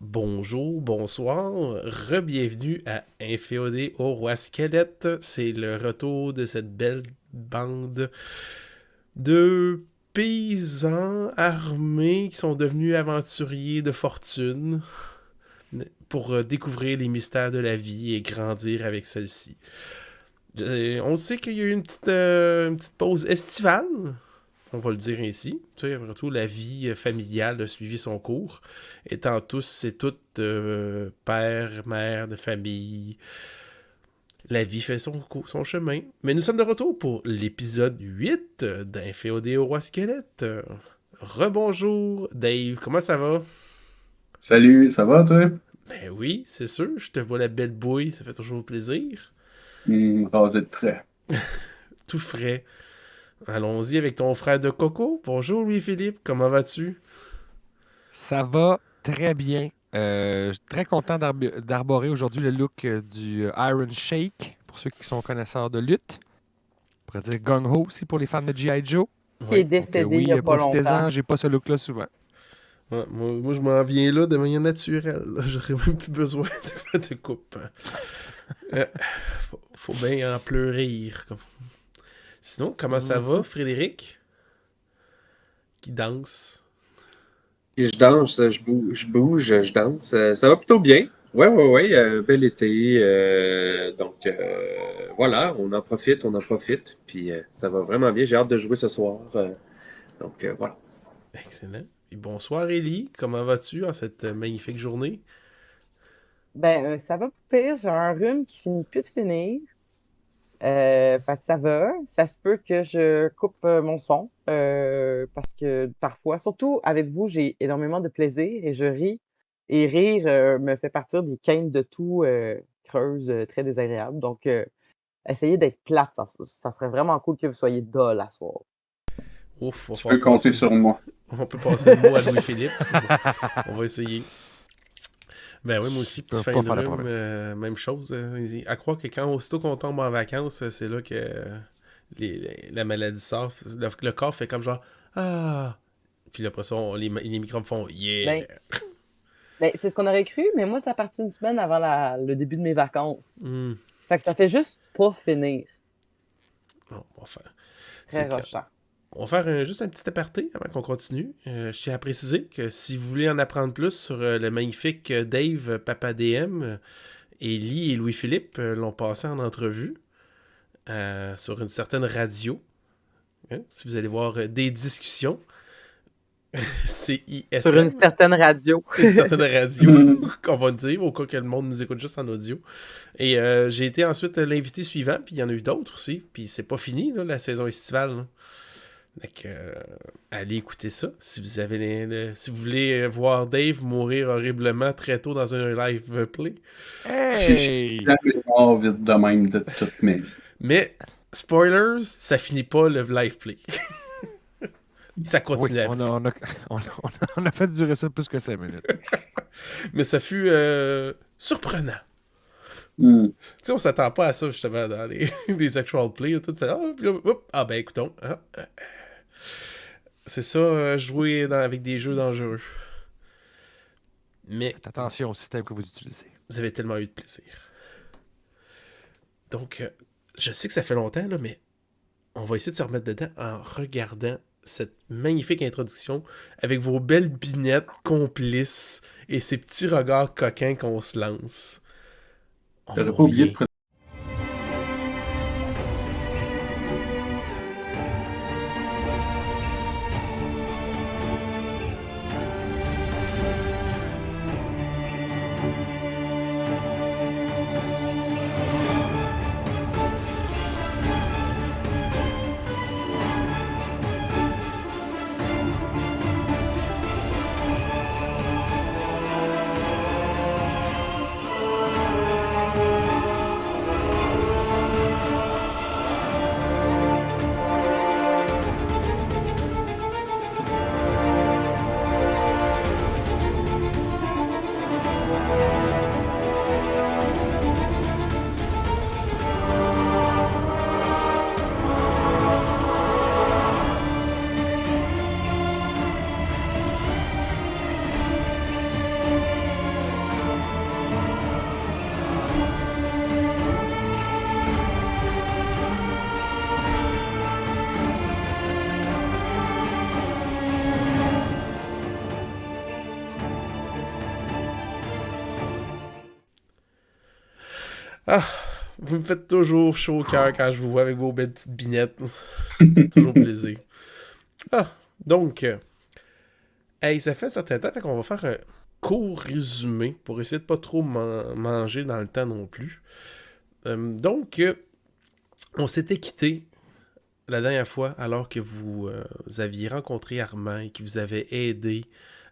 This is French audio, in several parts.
Bonjour, bonsoir, re-bienvenue à Inféodé au Roi Squelette. C'est le retour de cette belle bande de paysans armés qui sont devenus aventuriers de fortune pour découvrir les mystères de la vie et grandir avec celle-ci. On sait qu'il y a eu une petite pause estivale, on va le dire ainsi. Tu sais, surtout la vie familiale a suivi son cours, étant tous et toutes pères, mères de famille. La vie fait son chemin. Mais nous sommes de retour pour l'épisode 8 d'Inféodé au Roi Squelette. Rebonjour, Dave, comment ça va? Salut, ça va toi? Ben oui, c'est sûr, je te vois la belle bouille, ça fait toujours plaisir. Rasé de près. Tout frais. Allons-y avec ton frère de Coco. Bonjour Louis-Philippe, comment vas-tu? Ça va très bien. Je suis très content d'arborer aujourd'hui le look du Iron Shake, pour ceux qui sont connaisseurs de lutte. On pourrait dire Gung Ho aussi pour les fans de G.I. Joe. Qui est Oui. décédé il Oui, n'y a pas profitez-en, longtemps. j'ai pas ce look-là souvent. Ouais, moi, je m'en viens là de manière naturelle. J'aurais même plus besoin de coupe. Faut bien en pleurer. Sinon, comment ça va, Frédéric? Qui danse? Et je danse, je bouge, je danse. Ça va plutôt bien. Ouais. Bel été. Voilà, on en profite. Puis ça va vraiment bien. J'ai hâte de jouer ce soir. Voilà. Excellent. Et bonsoir, Élie. Comment vas-tu en cette magnifique journée? Ça va pas pire. J'ai un rhume qui finit plus de finir. Fait que ça va. Ça se peut que je coupe mon son parce que parfois, surtout avec vous, j'ai énormément de plaisir et je ris. Et rire me fait partir des quintes de tout creuses très désagréables. Donc, essayez d'être plate. Ça serait vraiment cool que vous soyez dull à soir. Ouf, Tu peux compter sur moi. On peut passer le mot à Louis-Philippe. On va essayer. Ben oui, moi aussi, petit fin de rhume, même chose. À croire que aussitôt qu'on tombe en vacances, c'est là que la maladie sort. Le corps fait comme genre Ah! Puis après ça, les microbes font Yeah! C'est ce qu'on aurait cru, mais moi, ça a parti une semaine avant le début de mes vacances. Mm. Fait que ça fait juste pas finir. On va faire. Très rochant. On va faire juste un petit aparté avant qu'on continue. Je tiens à préciser que si vous voulez en apprendre plus sur le magnifique Dave Papa DM, Élie et Louis-Philippe l'ont passé en entrevue sur une certaine radio. Hein? Si vous allez voir des discussions, CISM. Sur une certaine radio. Une certaine radio, qu'on va dire, au cas que le monde nous écoute juste en audio. Et j'ai été ensuite l'invité suivant, puis il y en a eu d'autres aussi. Puis c'est pas fini, là, la saison estivale. Là. Donc, allez écouter ça. Si vous avez si vous voulez voir Dave mourir horriblement très tôt dans un live play. J'ai jamais mort vite de même de toute ma vie. Mais, spoilers, ça finit pas le live play. Ça continue. Oui, on a fait durer ça plus que 5 minutes. Mais ça fut surprenant. Mm. Tu sais, on s'attend pas à ça, justement, dans les actual plays. Tout fait, ben écoutons. C'est ça, jouer avec des jeux dangereux. Mais Faites attention au système que vous utilisez. vous avez tellement eu de plaisir. Donc, je sais que ça fait longtemps, là, mais on va essayer de se remettre dedans en regardant cette magnifique introduction avec vos belles binettes complices et ces petits regards coquins qu'on se lance. On J'aurais pas oublié de Ah, vous me faites toujours chaud au cœur quand je vous vois avec vos belles petites binettes. Toujours plaisir. Ah, donc, hey, ça fait un certain temps, fait qu'on va faire un court résumé pour essayer de pas trop manger dans le temps non plus. Donc, on s'était quitté la dernière fois alors que vous aviez rencontré Armand et qui vous avait aidé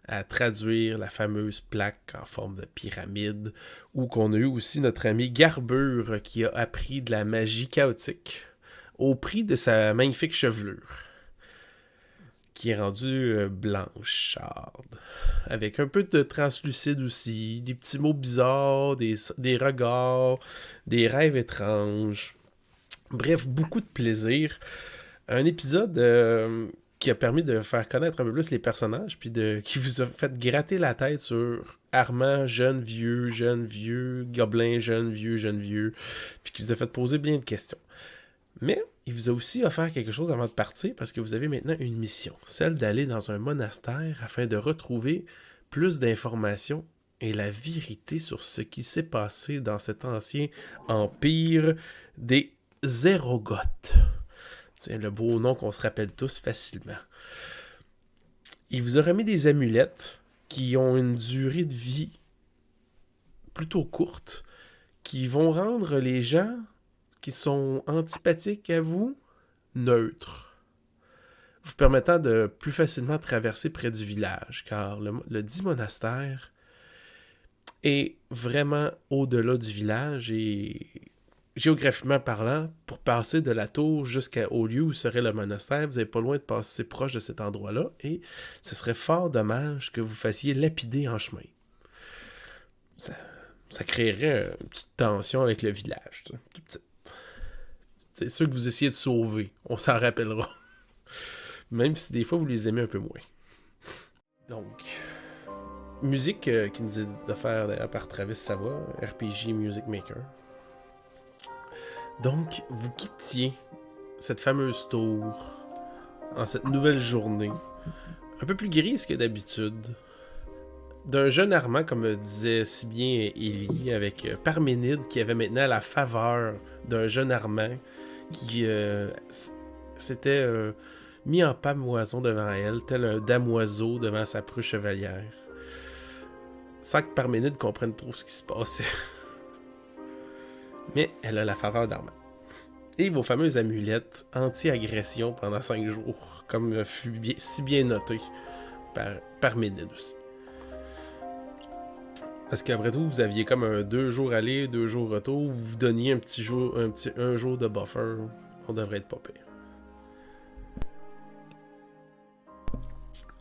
à traduire la fameuse plaque en forme de pyramide, où qu'on a eu aussi notre ami Garbure qui a appris de la magie chaotique au prix de sa magnifique chevelure, qui est rendue blanchâtre, avec un peu de translucide aussi, des petits mots bizarres, des regards, des rêves étranges. Bref, beaucoup de plaisir. Un épisode qui a permis de faire connaître un peu plus les personnages, puis qui vous a fait gratter la tête sur Armand, jeune, vieux, Gobelin, jeune, vieux, puis qui vous a fait poser bien de questions. Mais il vous a aussi offert quelque chose avant de partir, parce que vous avez maintenant une mission, celle d'aller dans un monastère afin de retrouver plus d'informations et la vérité sur ce qui s'est passé dans cet ancien empire des Zérogoths. C'est le beau nom qu'on se rappelle tous facilement. Il vous a remis des amulettes qui ont une durée de vie plutôt courte, qui vont rendre les gens qui sont antipathiques à vous neutres, vous permettant de plus facilement traverser près du village, car le dit monastère est vraiment au-delà du village et géographiquement parlant, pour passer de la tour jusqu'au lieu où serait le monastère, vous n'avez pas loin de passer proche de cet endroit-là, et ce serait fort dommage que vous fassiez lapider en chemin. Ça créerait une petite tension avec le village. Tout petit. C'est ceux que vous essayez de sauver, on s'en rappellera. Même si des fois vous les aimez un peu moins. Donc, musique qui nous est offerte d'ailleurs par Travis Savoie, RPG Music Maker. Donc, vous quittiez cette fameuse tour en cette nouvelle journée, un peu plus grise que d'habitude, d'un jeune Armand, comme disait si bien Élie, avec Parménide qui avait maintenant la faveur d'un jeune Armand qui s'était mis en pâmoison devant elle, tel un damoiseau devant sa prue chevalière, sans que Parménide comprenne trop ce qui se passait. Mais elle a la faveur d'Armand. Et vos fameuses amulettes anti-agression pendant 5 jours, comme fut si bien noté par Parménide aussi. Parce qu'après tout, vous aviez comme un 2 jours aller, 2 jours retour, vous vous donniez un jour de buffer, on devrait être pas pire.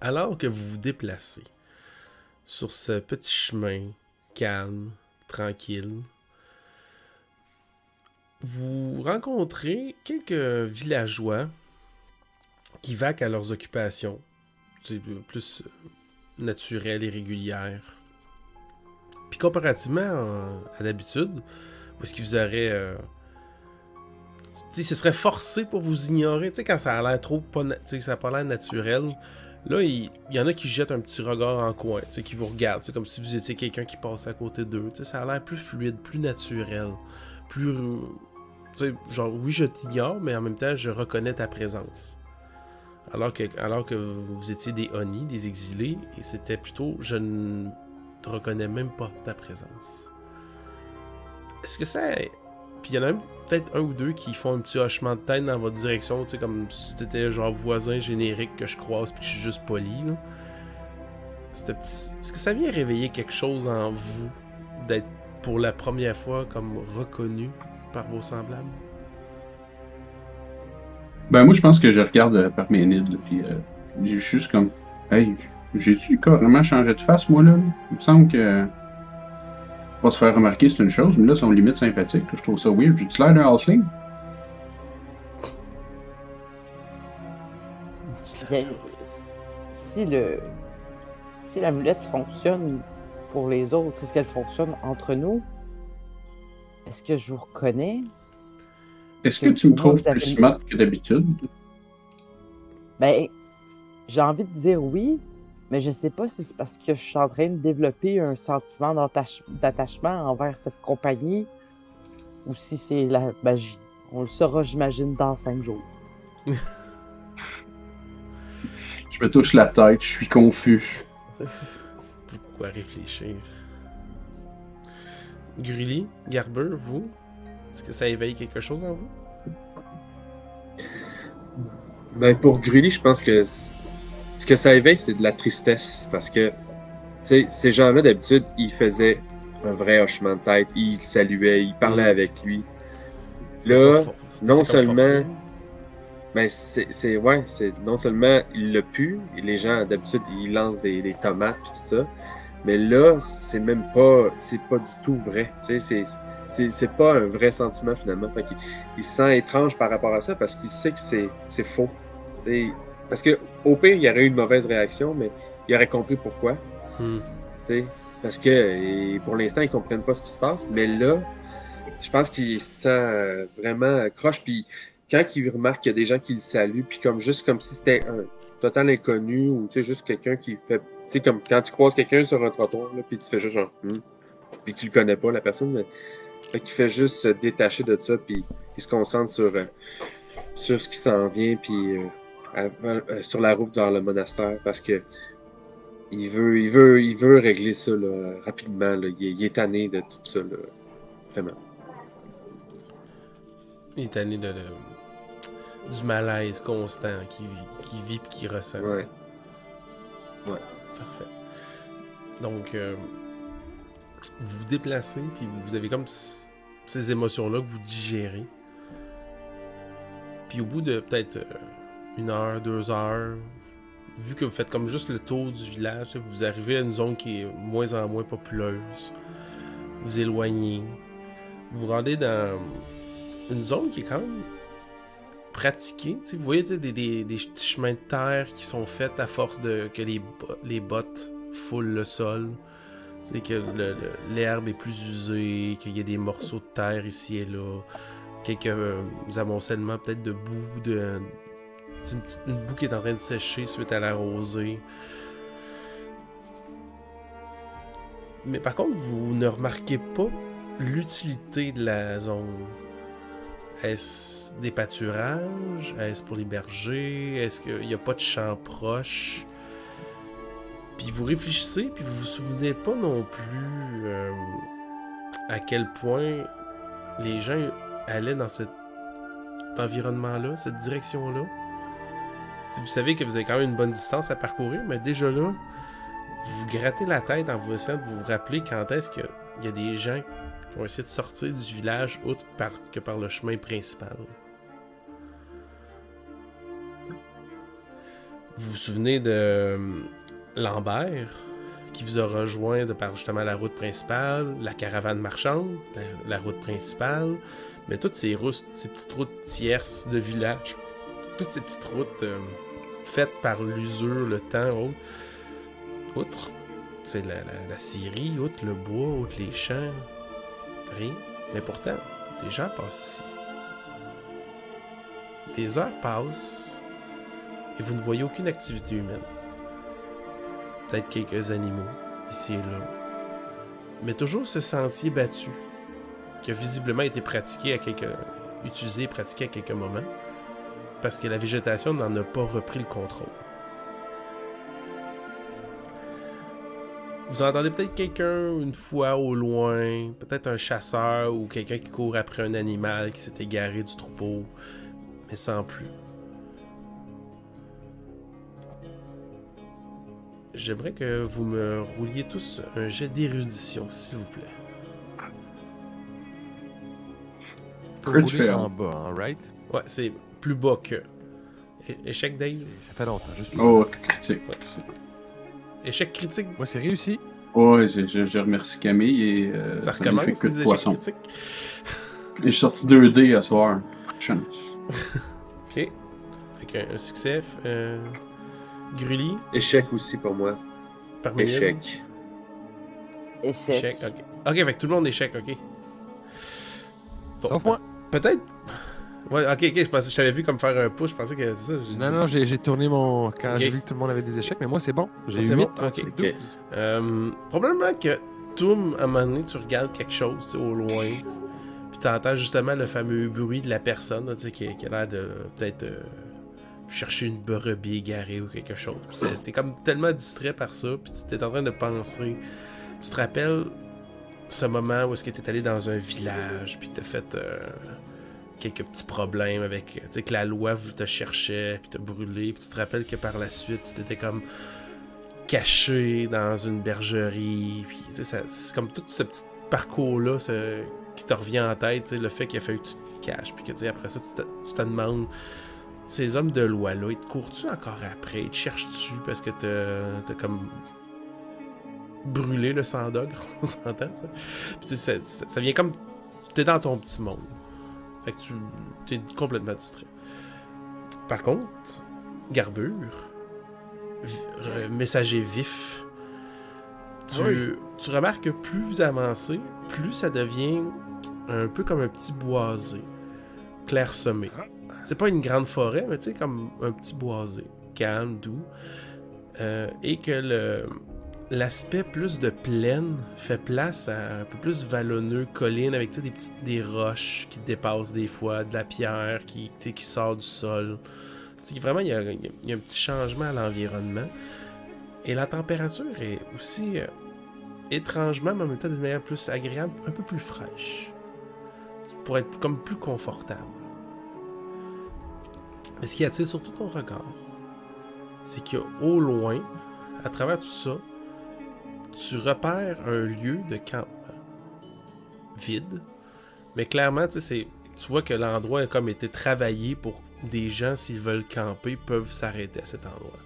Alors que vous vous déplacez sur ce petit chemin calme, tranquille, vous rencontrez quelques villageois qui vaquent à leurs occupations. C'est plus naturel et régulière. Puis comparativement à d'habitude, où est-ce qu'ils vous auraient... ce serait forcé pour vous ignorer, tu sais, quand ça a l'air trop... ça n'a pas l'air naturel. Là, il y en a qui jettent un petit regard en coin, tu sais, qui vous regardent, comme si vous étiez quelqu'un qui passe à côté d'eux. Tu sais, ça a l'air plus fluide, plus naturel, plus... Tu sais, genre, oui, je t'ignore, mais en même temps, je reconnais ta présence. Alors que vous étiez des Oni, des exilés, et c'était plutôt, je ne te reconnais même pas ta présence. Est-ce que ça... Puis il y en a même peut-être un ou deux qui font un petit hochement de tête dans votre direction, tu sais, comme si t'étais genre voisin générique que je croise puis que je suis juste poli, là. Est-ce que ça vient réveiller quelque chose en vous d'être pour la première fois comme reconnu par vos semblables? Ben, moi, je pense que je regarde Parménide, puis j'ai juste comme, hey, j'ai-tu carrément changé de face, moi, là? Il me semble que pas se faire remarquer, c'est une chose, mais là, son limite sympathique, je trouve ça weird. J'ai-tu l'air d'un halfling? Bien, si l'amulette fonctionne pour les autres, est-ce qu'elle fonctionne entre nous? Est-ce que je vous reconnais? Est-ce que tu me trouves plus smart que d'habitude? Ben, j'ai envie de dire oui, mais je sais pas si c'est parce que je suis en train de développer un sentiment d'attachement envers cette compagnie ou si c'est la magie. On le saura, j'imagine, dans 5 jours. Je me touche la tête, je suis confus. Pourquoi réfléchir? Grilly, Garber, vous? Est-ce que ça éveille quelque chose en vous? Ben, pour Gulli, je pense que ce que ça éveille, c'est de la tristesse. Parce que, tu sais, ces gens-là, d'habitude, ils faisaient un vrai hochement de tête. Ils saluaient, ils parlaient avec lui. C'était Là, pas c'est non comme seulement, forcé. ben, c'est non seulement il l'a pu, et les gens, d'habitude, ils lancent des tomates pis tout ça. Mais là, c'est pas du tout vrai. Tu sais, c'est pas un vrai sentiment finalement. Fait qu'il il se sent étrange par rapport à ça parce qu'il sait que c'est faux. Tu sais, parce que au pire, il y aurait eu une mauvaise réaction, mais il aurait compris pourquoi. Hmm. Tu sais, parce que pour l'instant, ils comprennent pas ce qui se passe. Mais là, je pense qu'il se sent vraiment croche. Puis quand il remarque qu'il y a des gens qui le saluent, puis juste comme si c'était un total inconnu ou tu sais, juste quelqu'un qui fait. Tu sais, comme quand tu croises quelqu'un sur un trottoir, là, puis tu fais juste genre. Puis tu le connais pas, la personne, mais. Fait qu'il fait juste se détacher de ça, puis il se concentre sur ce qui s'en vient, puis sur la route vers le monastère, parce que il veut régler ça là, rapidement. Là. Il est tanné de tout ça, là. Vraiment. Il est tanné du malaise constant qu'il vit et qu'il ressent. Ouais. Parfait. Donc, vous vous déplacez, puis vous avez comme ces émotions-là que vous digérez. Puis au bout de peut-être 1 heure, 2 heures, vu que vous faites comme juste le tour du village, vous arrivez à une zone qui est moins en moins populeuse. Vous éloignez. Vous vous rendez dans une zone qui est quand même pratiquée. T'sais, vous voyez des petits chemins de terre qui sont faits à force de que les bottes foulent le sol. C'est que l'herbe est plus usée, qu'il y a des morceaux de terre ici et là, quelques amoncellements peut-être de boue, une boue qui est en train de sécher suite à la rosée. Mais par contre, vous ne remarquez pas l'utilité de la zone. Est-ce des pâturages? Est-ce pour les bergers? Est-ce qu'il n'y a pas de champs proches? Puis vous réfléchissez, puis vous vous souvenez pas non plus à quel point les gens allaient dans cet environnement-là, cette direction-là. Vous savez que vous avez quand même une bonne distance à parcourir, mais déjà là, vous vous grattez la tête en vous essayant de vous rappeler quand est-ce qu'il y a des gens qui vont essayer de sortir du village autre que par le chemin principal. Vous vous souvenez de Lambert, qui vous a rejoint de par justement la route principale, la caravane marchande, la route principale, mais toutes ces petites routes tierces de village, toutes ces petites routes faites par l'usure, le temps, outre c'est la scierie, outre le bois, outre les champs, rien. Mais pourtant, des gens passent ici. Des heures passent et vous ne voyez aucune activité humaine. Peut-être quelques animaux, ici et là. Mais toujours ce sentier battu, qui a visiblement été utilisé et pratiqué à quelques moments, parce que la végétation n'en a pas repris le contrôle. Vous entendez peut-être quelqu'un une fois au loin, peut-être un chasseur ou quelqu'un qui court après un animal qui s'est égaré du troupeau, mais sans plus. J'aimerais que vous me rouliez tous un jet d'érudition, s'il vous plaît. Faut Crit rouler fail. en bas, hein, right? Ouais, c'est plus bas que. Échec Dave. Ça fait longtemps, juste Oh, critique. Échec critique. Moi, c'est réussi. Ouais, je remercie Camille et Ça ça recommence, lui fait que les de échecs poisson. critiques. Et j'ai sorti 2D à soir. Chance. Ok. Fait qu'un succès. Grully. Échec aussi pour moi. Par minute. Échec. Échec. Échec, ok. Ok, fait que tout le monde échec, ok. Bon, Sauf moi. Peut-être. Ouais, ok, je t'avais vu comme faire un push, je pensais que c'est ça. Non, j'ai tourné mon. Quand Ok. j'ai vu que tout le monde avait des échecs, mais moi, c'est bon. J'ai Ah, eu c'est 8, bon? 38, Ok. 12. Probablement que Toum, à un moment donné, tu regardes quelque chose, tu sais, au loin. Puis t'entends justement le fameux bruit de la personne, là, tu sais, qui a l'air de peut-être chercher une brebis égarée ou quelque chose. Puis t'es comme tellement distrait par ça, puis tu t'es en train de penser. Tu te rappelles ce moment où est-ce que t'es allé dans un village, puis t'as fait quelques petits problèmes avec, tu sais, que la loi te cherchait, puis t'as brûlé, puis tu te rappelles que par la suite, tu t'étais comme caché dans une bergerie, puis tu sais, c'est comme tout ce petit parcours-là qui te revient en tête, tu sais, le fait qu'il a fallu que tu te caches, puis que tu sais, après ça, tu te demandes, ces hommes de loi-là, ils te courent-tu encore après, ils te cherchent-tu parce que t'as comme brûlé le sang-d'ogre, on s'entend, ça? Puis ça vient comme, t'es dans ton petit monde. Fait que t'es complètement distrait. Par contre, Garbure, messager vif, tu remarques que plus vous avancez, plus ça devient un peu comme un petit boisé, clairsemé. C'est pas une grande forêt, mais tu sais, comme un petit boisé, calme, doux. Et que l'aspect plus de plaine fait place à un peu plus vallonneux, colline, avec des roches qui dépassent des fois, de la pierre qui sort du sol. T'sais, vraiment, il y a un petit changement à l'environnement. Et la température est aussi étrangement, mais en même temps d'une manière plus agréable, un peu plus fraîche. Pour être comme plus confortable. Mais ce qui attire surtout ton regard, c'est qu'au loin, à travers tout ça, tu repères un lieu de campement vide, mais clairement, tu vois que l'endroit a comme été travaillé pour des gens, s'ils veulent camper, peuvent s'arrêter à cet endroit.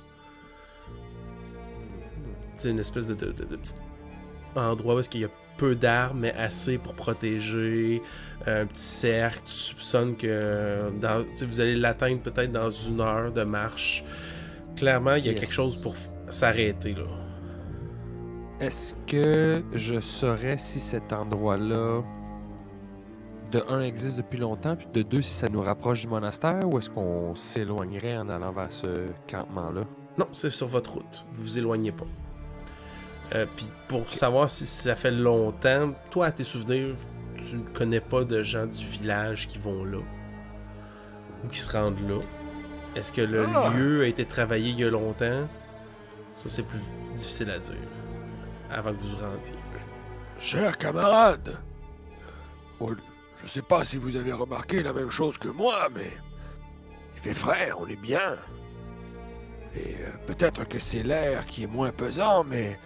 C'est une espèce de petit endroit où il y a peu d'arbres, mais assez pour protéger, un petit cercle. Tu soupçonnes que vous allez l'atteindre peut-être dans 1 heure de marche. Clairement, il y a quelque chose pour s'arrêter, là. Est-ce que je saurais si cet endroit-là, de un, existe depuis longtemps, puis de deux, si ça nous rapproche du monastère, ou est-ce qu'on s'éloignerait en allant vers ce campement-là? Non, c'est sur votre route. Vous vous éloignez pas. Puis pour savoir si ça fait longtemps, toi, à tes souvenirs, tu ne connais pas de gens du village qui vont là. Ou qui se rendent là. Est-ce que le lieu a été travaillé il y a longtemps? Ça, c'est plus difficile à dire. Avant que vous vous rendiez. Chers camarades, je sais pas si vous avez remarqué la même chose que moi, mais il fait frais, on est bien. Et peut-être que c'est l'air qui est moins pesant, mais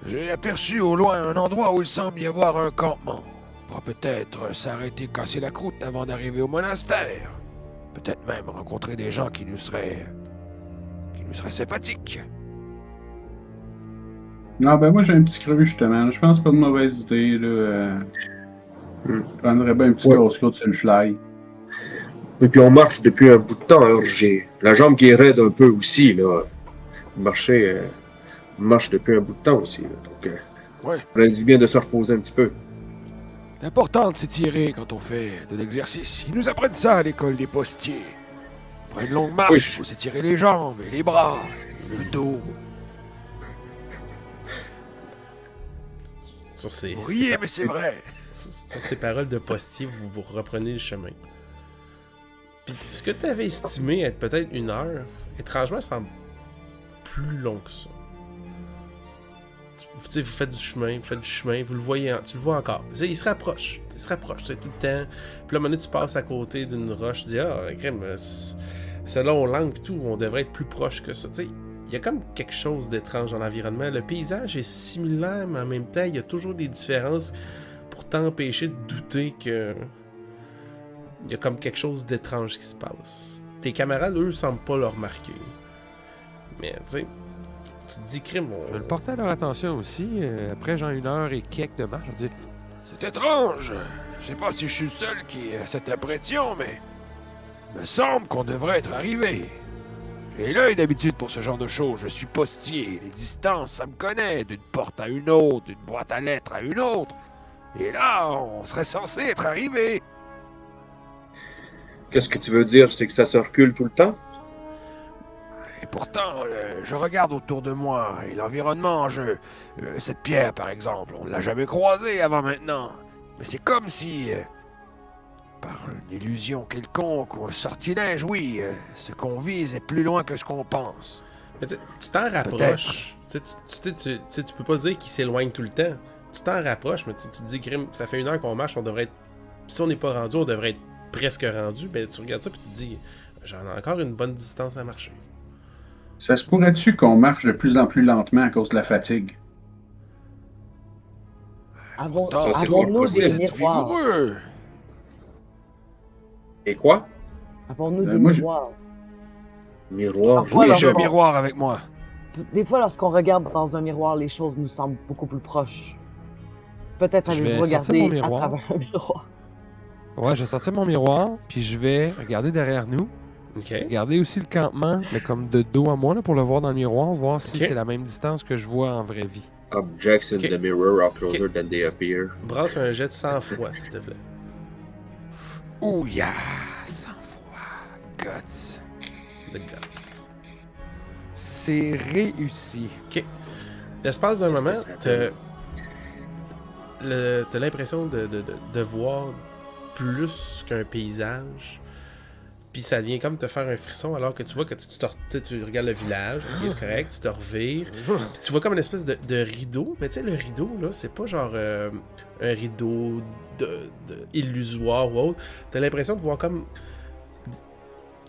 j'ai aperçu au loin un endroit où il semble y avoir un campement. On pourra peut-être s'arrêter casser la croûte avant d'arriver au monastère. Peut-être même rencontrer des gens qui nous seraient sympathiques. Non, ben moi j'ai un petit creux justement. Je pense pas de mauvaise idée. Là. Je prendrais bien un petit casse-croûte sur le fly. Et puis on marche depuis un bout de temps, alors j'ai la jambe qui est raide un peu aussi, là. Marche depuis un bout de temps aussi, là. Donc, Ouais. on a du bien de se reposer un petit peu. C'est important de s'étirer quand on fait de l'exercice. Ils nous apprennent ça à l'école des postiers. Après une longue marche, il faut s'étirer les jambes et les bras, et le dos. Vous riez, mais c'est vrai. Sur ces paroles de postier, vous reprenez le chemin. Puis ce que tu avais estimé être peut-être 1 heure, étrangement, semble plus long que ça. Vous faites du chemin, vous le voyez, tu le vois encore. Il se rapproche, c'est tout le temps. Puis là, à un moment donné, tu passes à côté d'une roche, tu dis, crème, selon l'angle et tout, on devrait être plus proche que ça. Tu sais, il y a comme quelque chose d'étrange dans l'environnement. Le paysage est similaire, mais en même temps, il y a toujours des différences pour t'empêcher de douter que il y a comme quelque chose d'étrange qui se passe. Tes camarades, eux, semblent pas le remarquer. Mais, tu sais, tu te dis, crime, Je vais le porter à leur attention aussi. Après, genre 1 heure et quelques de marche, je me dis, C'est étrange. Je sais pas si je suis le seul qui a cette impression, mais me semble qu'on devrait être arrivé. J'ai l'œil d'habitude pour ce genre de choses. Je suis postier. Les distances, ça me connaît. D'une porte à une autre, d'une boîte à lettres à une autre. Et là, on serait censé être arrivé. Qu'est-ce que tu veux dire? C'est que ça se recule tout le temps? Et pourtant, je regarde autour de moi et l'environnement, cette pierre, par exemple, on ne l'a jamais croisée avant maintenant. Mais c'est comme si par une illusion quelconque ou un sortilège, oui, ce qu'on vise est plus loin que ce qu'on pense. Mais tu t'en rapproches. Tu peux pas dire qu'il s'éloigne tout le temps. Tu t'en rapproches, mais tu te dis, Grim, ça fait 1 heure qu'on marche, on devrait être. Si on n'est pas rendu, on devrait être presque rendu. Ben, tu regardes ça et tu te dis, j'en ai encore une bonne distance à marcher. Ça se pourrait-tu qu'on marche de plus en plus lentement à cause de la fatigue? Pourtant, c'est Avons-nous pas des possible, miroirs? vigoureux. Et quoi? Avons-nous des moi, miroirs? Miroir. Parfois, Oui, j'ai un lorsqu'on- miroir avec moi. Des fois, lorsqu'on regarde dans un miroir, les choses nous semblent beaucoup plus proches. Peut-être Je vais avez-vous sortir regardé mon à miroir. travers un miroir. Ouais, je vais sortir mon miroir, puis je vais regarder derrière nous. Ok. Regarder aussi le campement, mais comme de dos à moi, là, pour le voir dans le miroir, voir si Ok. c'est la même distance que je vois en vraie vie. Objects in Ok. the mirror are closer than they appear. Brasse un jet de sang-froid, s'il te plaît. Ouya, sang-froid, guts. The guts. C'est réussi. L'espace d'un moment, Qu'est-ce que ça t'as l'impression de voir plus qu'un paysage. Puis ça vient comme te faire un frisson alors que tu vois que tu regardes le village, ok, c'est correct, tu te revires. Puis tu vois comme une espèce de rideau. Mais tu sais, le rideau, là, c'est pas genre un rideau illusoire ou autre. T'as l'impression de voir comme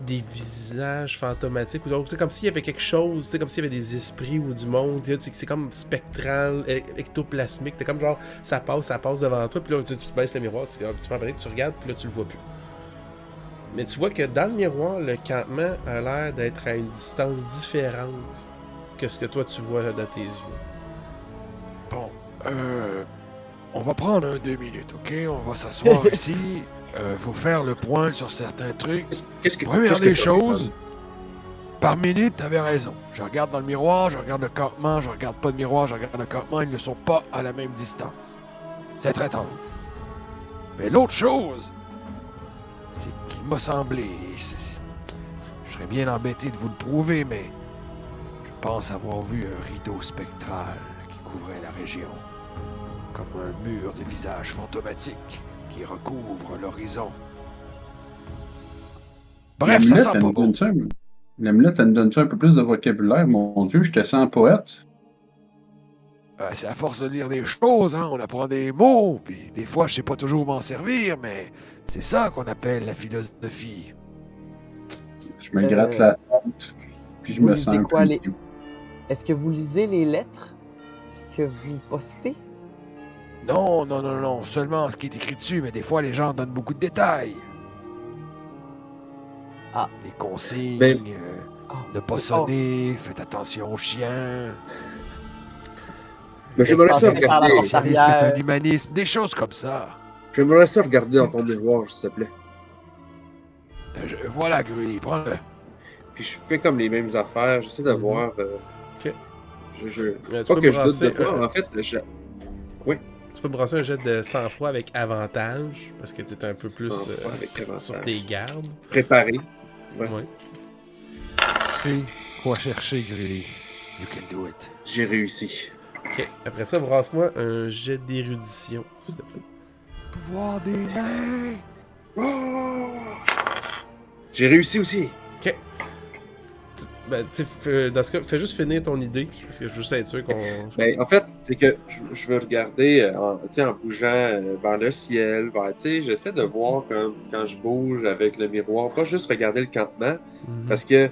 des visages fantomatiques ou autre. C'est comme s'il y avait quelque chose, c'est comme s'il y avait des esprits ou du monde. C'est comme spectral, ectoplasmique. T'es comme genre, ça passe devant toi. Puis là, tu baisses le miroir, tu regardes, puis là, tu le vois plus. Mais tu vois que dans le miroir, le campement a l'air d'être à une distance différente que ce que toi tu vois de tes yeux. Bon, on va prendre 2 minutes, ok? On va s'asseoir ici. Faut faire le point sur certains trucs. Qu'est-ce que Première qu'est-ce que des t'as choses, fait, par minute, t'avais raison. Je regarde dans le miroir, je regarde le campement, je regarde pas le miroir, je regarde le campement, ils ne sont pas à la même distance. C'est très tendre. Mais l'autre chose, c'est qu'il m'a semblé... Je serais bien embêté de vous le prouver, mais je pense avoir vu un rideau spectral qui couvrait la région. Comme un mur de visages fantomatiques qui recouvre l'horizon. Bref, ça sent pas bon. L'amulette, elle me donne-tu un peu plus de vocabulaire? Mon Dieu, je te sens poète. C'est à force de lire des choses, hein, on apprend des mots, puis des fois je sais pas toujours m'en servir, mais c'est ça qu'on appelle la philosophie. Je me gratte la tête, puis je vous me lisez sens un quoi, peu les- vieux. Est-ce que vous lisez les lettres que vous postez? Non, non, non, non, seulement ce qui est écrit dessus, mais des fois les gens donnent beaucoup de détails. Ah. Des consignes, Ben- ne pas sonner, faites attention aux chiens. Mais j'aimerais ça Parle- parle- regarder. parle- L'humanisme est un humanisme, des choses comme ça. J'aimerais ça regarder dans ton miroir, s'il te plaît. Voilà, Gruy, prends-le. Puis je fais comme les mêmes affaires, j'essaie de voir. Ok. Je... Tu Pas peux que je doute brasser de toi, en fait, Tu peux brasser un jet de sang-froid avec avantage, parce que tu es un peu plus Sang-froid avec avantage. sur tes gardes. préparé. Ouais. Ouais. Tu sais quoi chercher, Gruy. You can do it. J'ai réussi. Ok. Après ça, brasse-moi un jet d'érudition, s'il te plaît. Pouvoir des nains! J'ai réussi aussi. Ok. Ben, tu sais, dans ce cas, fais juste finir ton idée, parce que je veux juste être sûr qu'on. Ben, en fait, c'est que je veux regarder tu sais, en bougeant vers le ciel, tu sais, j'essaie de voir comme quand je bouge avec le miroir, pas juste regarder le campement, Mhm. parce que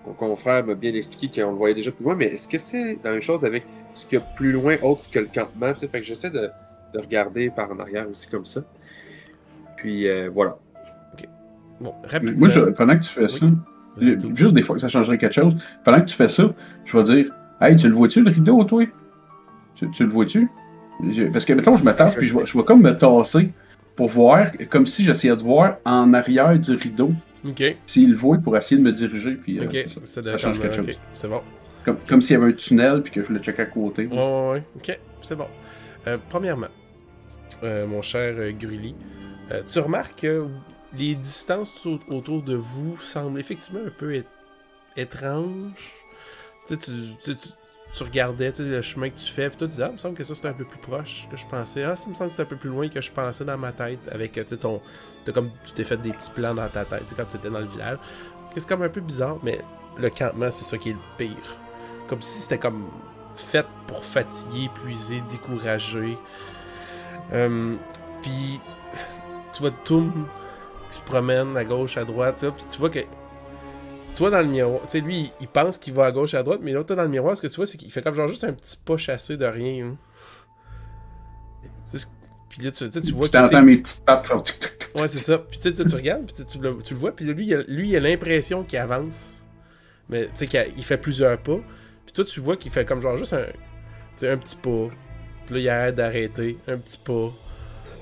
mon confrère m'a bien expliqué qu'on le voyait déjà plus loin, mais est-ce que c'est la même chose avec ce qu'il y a plus loin autre que le campement, tu sais, fait que j'essaie de regarder par en arrière aussi comme ça. Puis voilà. Bon, rapidement. Moi, pendant que tu fais ça, Vas-y, tout. juste des fois que ça changerait quelque chose, pendant que tu fais ça, je vais dire, hey, tu le vois-tu le rideau, toi? Tu le vois-tu? Parce que, mettons, je me tasse, puis je vais comme me tasser pour voir, comme si j'essayais de voir en arrière du rideau, Ok. s'il le voit pour essayer de me diriger, puis Ok. c'est ça, Ça ça change quelque chose. Ok, c'est bon. Comme s'il y avait un tunnel, puis que je le checkais à côté. Ouais. Ok, c'est bon. Premièrement, mon cher Grully, tu remarques que les distances autour de vous semblent effectivement un peu étranges. Tu sais, tu regardais le chemin que tu fais, puis toi, tu disais, ah, il me semble que ça, c'était un peu plus proche que je pensais. Ah, ça me semble que c'était un peu plus loin que je pensais dans ma tête, avec, tu sais, comme tu t'es fait des petits plans dans ta tête, quand tu étais dans le village. C'est comme un peu bizarre, mais le campement, c'est ça qui est le pire. Comme si c'était comme fait pour fatiguer, épuiser, décourager. Puis, tu vois Toum qui se promène à gauche, à droite, puis tu vois que toi, dans le miroir, tu sais, lui, il pense qu'il va à gauche, à droite, mais là, toi, dans le miroir, ce que tu vois, c'est qu'il fait comme genre juste un petit pas chassé de rien. Hein. Puis là, tu vois que. T'entends mes petites pattes faire tic tic tic. Ouais, c'est ça. Puis tu regardes, puis tu le vois, puis lui, il a l'impression qu'il avance. Mais tu sais, qu'il fait plusieurs pas. Puis toi, tu vois qu'il fait comme genre juste un petit pas. Puis là, il arrête d'arrêter. Un petit pas.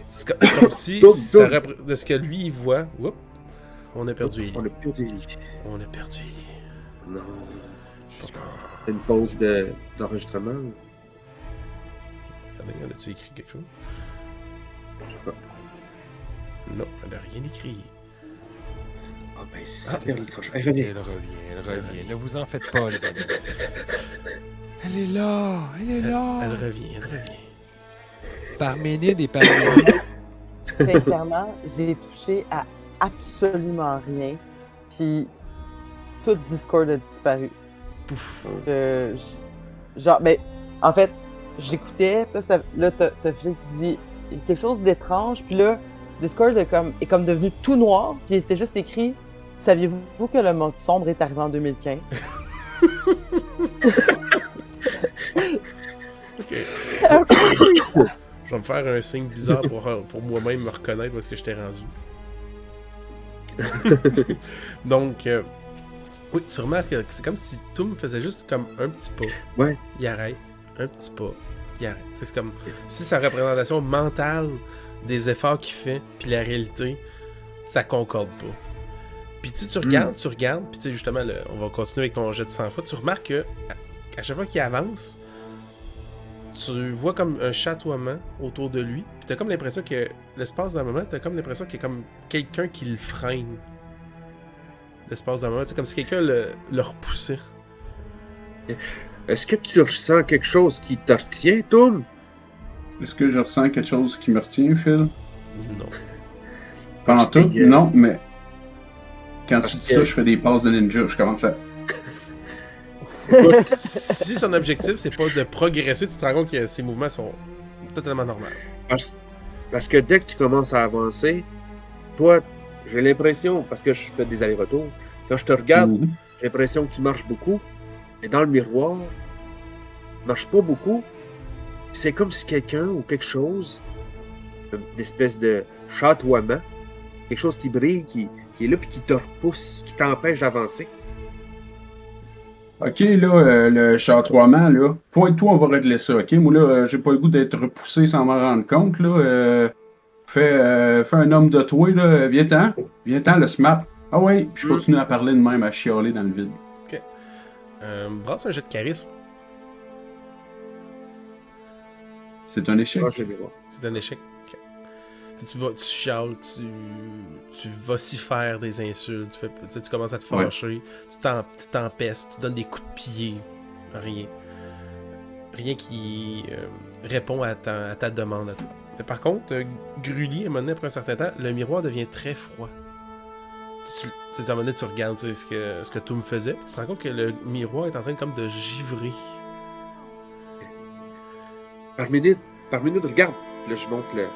C'est comme si, de ce que lui, il voit. Oups, on a perdu Ellie. On a perdu Ellie. On a perdu Ellie. Non. C'est une pause d'enregistrement. Elle a-tu écrit quelque chose? Je sais pas. Non, elle n'a rien écrit. Ah ben, super les croches. Elle revient. Elle revient. Ne vous en faites pas, les amis. Elle est là. Elle revient. Parménide et Parménide. Sincèrement, j'ai touché à absolument rien. Puis tout Discord a disparu. Pouf. Genre, mais en fait, j'écoutais, là, t'as Philippe qui dit quelque chose d'étrange, puis là, Discord est comme devenu tout noir, puis il était juste écrit « Saviez-vous que le mode sombre est arrivé en 2015? » Ok. Je vais me faire un signe bizarre pour moi-même me reconnaître où est-ce que je t'ai rendu. Donc, oui, tu remarques que c'est comme si Toum faisait juste comme un petit pas. Ouais. Il arrête. Un petit pas. Il arrête. C'est comme si sa représentation mentale des efforts qu'il fait, puis la réalité, ça concorde pas. Puis tu regardes, puis tu sais, justement, on va continuer avec ton jet de 100 fois. Tu remarques que à chaque fois qu'il avance, tu vois comme un chatoiement autour de lui, puis t'as comme l'impression que l'espace d'un moment, t'as comme l'impression qu'il y a comme quelqu'un qui le freine. L'espace d'un moment, c'est comme si quelqu'un le repoussait. Est-ce que tu ressens quelque chose qui te retient, Toum? Est-ce que je ressens quelque chose qui me retient, Phil? Non. Pas en tout, non, mais quand Parce tu dis que- ça, je fais des passes de ninja, je commence à... Écoute, si son objectif c'est pas de progresser, tu te rends compte que ses mouvements sont totalement normaux. Parce que dès que tu commences à avancer, toi, j'ai l'impression, parce que je fais des allers-retours, quand je te regarde, Mhm. j'ai l'impression que tu marches beaucoup, et dans le miroir, tu marches pas beaucoup. C'est comme si quelqu'un ou quelque chose, une espèce de chatoiement, quelque chose qui brille, qui est là, puis qui te repousse, qui t'empêche d'avancer. Ok, là, le chatoiement, là, pointe-toi, on va régler ça, ok? Moi, là, j'ai pas le goût d'être repoussé sans m'en rendre compte, là. Fais un homme de toi, là. Viens-t'en, le smap. Ah ouais, puis je continue à parler de même, à chialer dans le vide. Brasse un jet de charisme. C'est un échec. Change le miroir. C'est un échec. Tu chiales, tu vocifères des insultes, tu commences à te fâcher, tu t'empestes, tu donnes des coups de pied. Rien qui répond à ta demande à toi. Mais par contre, Grully, à un moment donné, après un certain temps, le miroir devient très froid. À un moment donné, tu regardes ce que Toum faisait, puis tu te rends compte que le miroir est en train comme de givrer. Parménide, regarde. Là, je montre le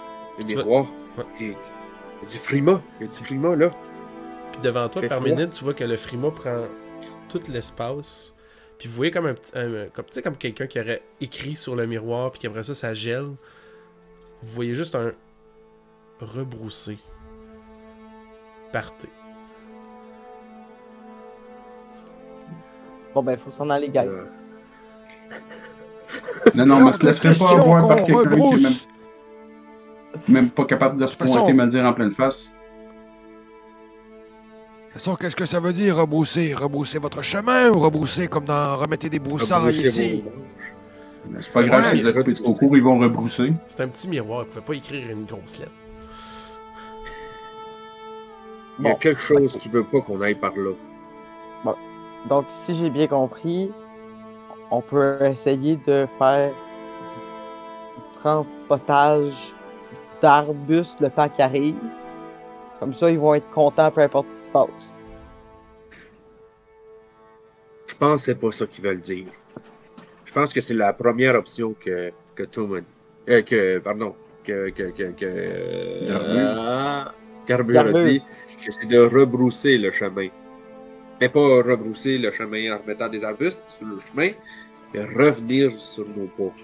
miroir. Ouais. Et il y a du frima. Là. Puis devant toi, Fait Parménide, tu vois que le frima prend tout l'espace. Puis vous voyez comme comme quelqu'un qui aurait écrit sur le miroir, puis qu'après ça gèle. Vous voyez juste un rebroussé. Partez. Bon, ben, faut s'en aller, guys. Non, mais je te laisserai pas Question avoir par qu'on quelqu'un qui est rebrousse. même pas capable de se De toute façon- pointer et me le dire en pleine face. De toute façon, qu'est-ce que ça veut dire, rebrousser? Rebrousser votre chemin ou rebrousser comme dans Remettez des broussailles ici? C'est pas grave, si vous êtes trop court, ils vont rebrousser. C'est un petit miroir, vous pouvez pas écrire une grosse lettre. Il y a Bon. quelque chose qui veut pas qu'on aille par là. Donc, si j'ai bien compris, on peut essayer de faire du transportage d'arbustes le temps qu'ils arrivent. Comme ça, ils vont être contents peu importe ce qui se passe. Je pense que c'est pas ça qu'ils veulent dire. Je pense que c'est la première option que Tom a dit. Garbure a dit que c'est de rebrousser le chemin. Mais pas rebrousser le chemin en remettant des arbustes sur le chemin, mais revenir sur nos pas.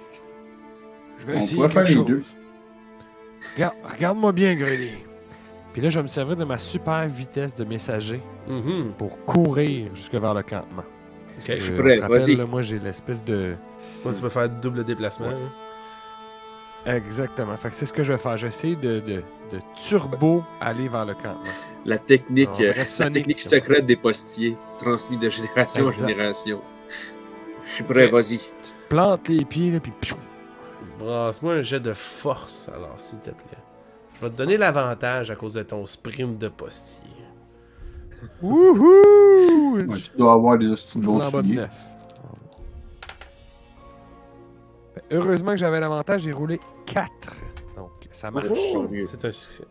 Je vais On essayer pourrait faire quelque les deux. chose. Regarde-moi bien, Grenier. Puis là, je vais me servir de ma super vitesse de messager Mhm. pour courir jusque vers le campement. Ok. Je suis On prêt, se rappelle, vas-y. là, moi, j'ai l'espèce de... Ouais, tu peux faire double déplacement. Ouais. hein. Exactement. Fait que c'est ce que je vais faire. Je vais essayer de turbo aller vers le campement. La technique, En vrai la Sonic, technique là. secrète des postiers, transmise de génération Exact. en génération. Je suis prêt, Ok. vas-y. Tu te plantes les pieds, là, puis piou. Brasse-moi un jet de force, alors, s'il te plaît. Je vais te donner l'avantage à cause de ton sprint de postier. Wouhou! Ouais, tu dois avoir des hosties de Je roule beaux en bas de souliers. 9. Heureusement que j'avais l'avantage, j'ai roulé 4. Donc, ça marche. Tant mieux. C'est un succès.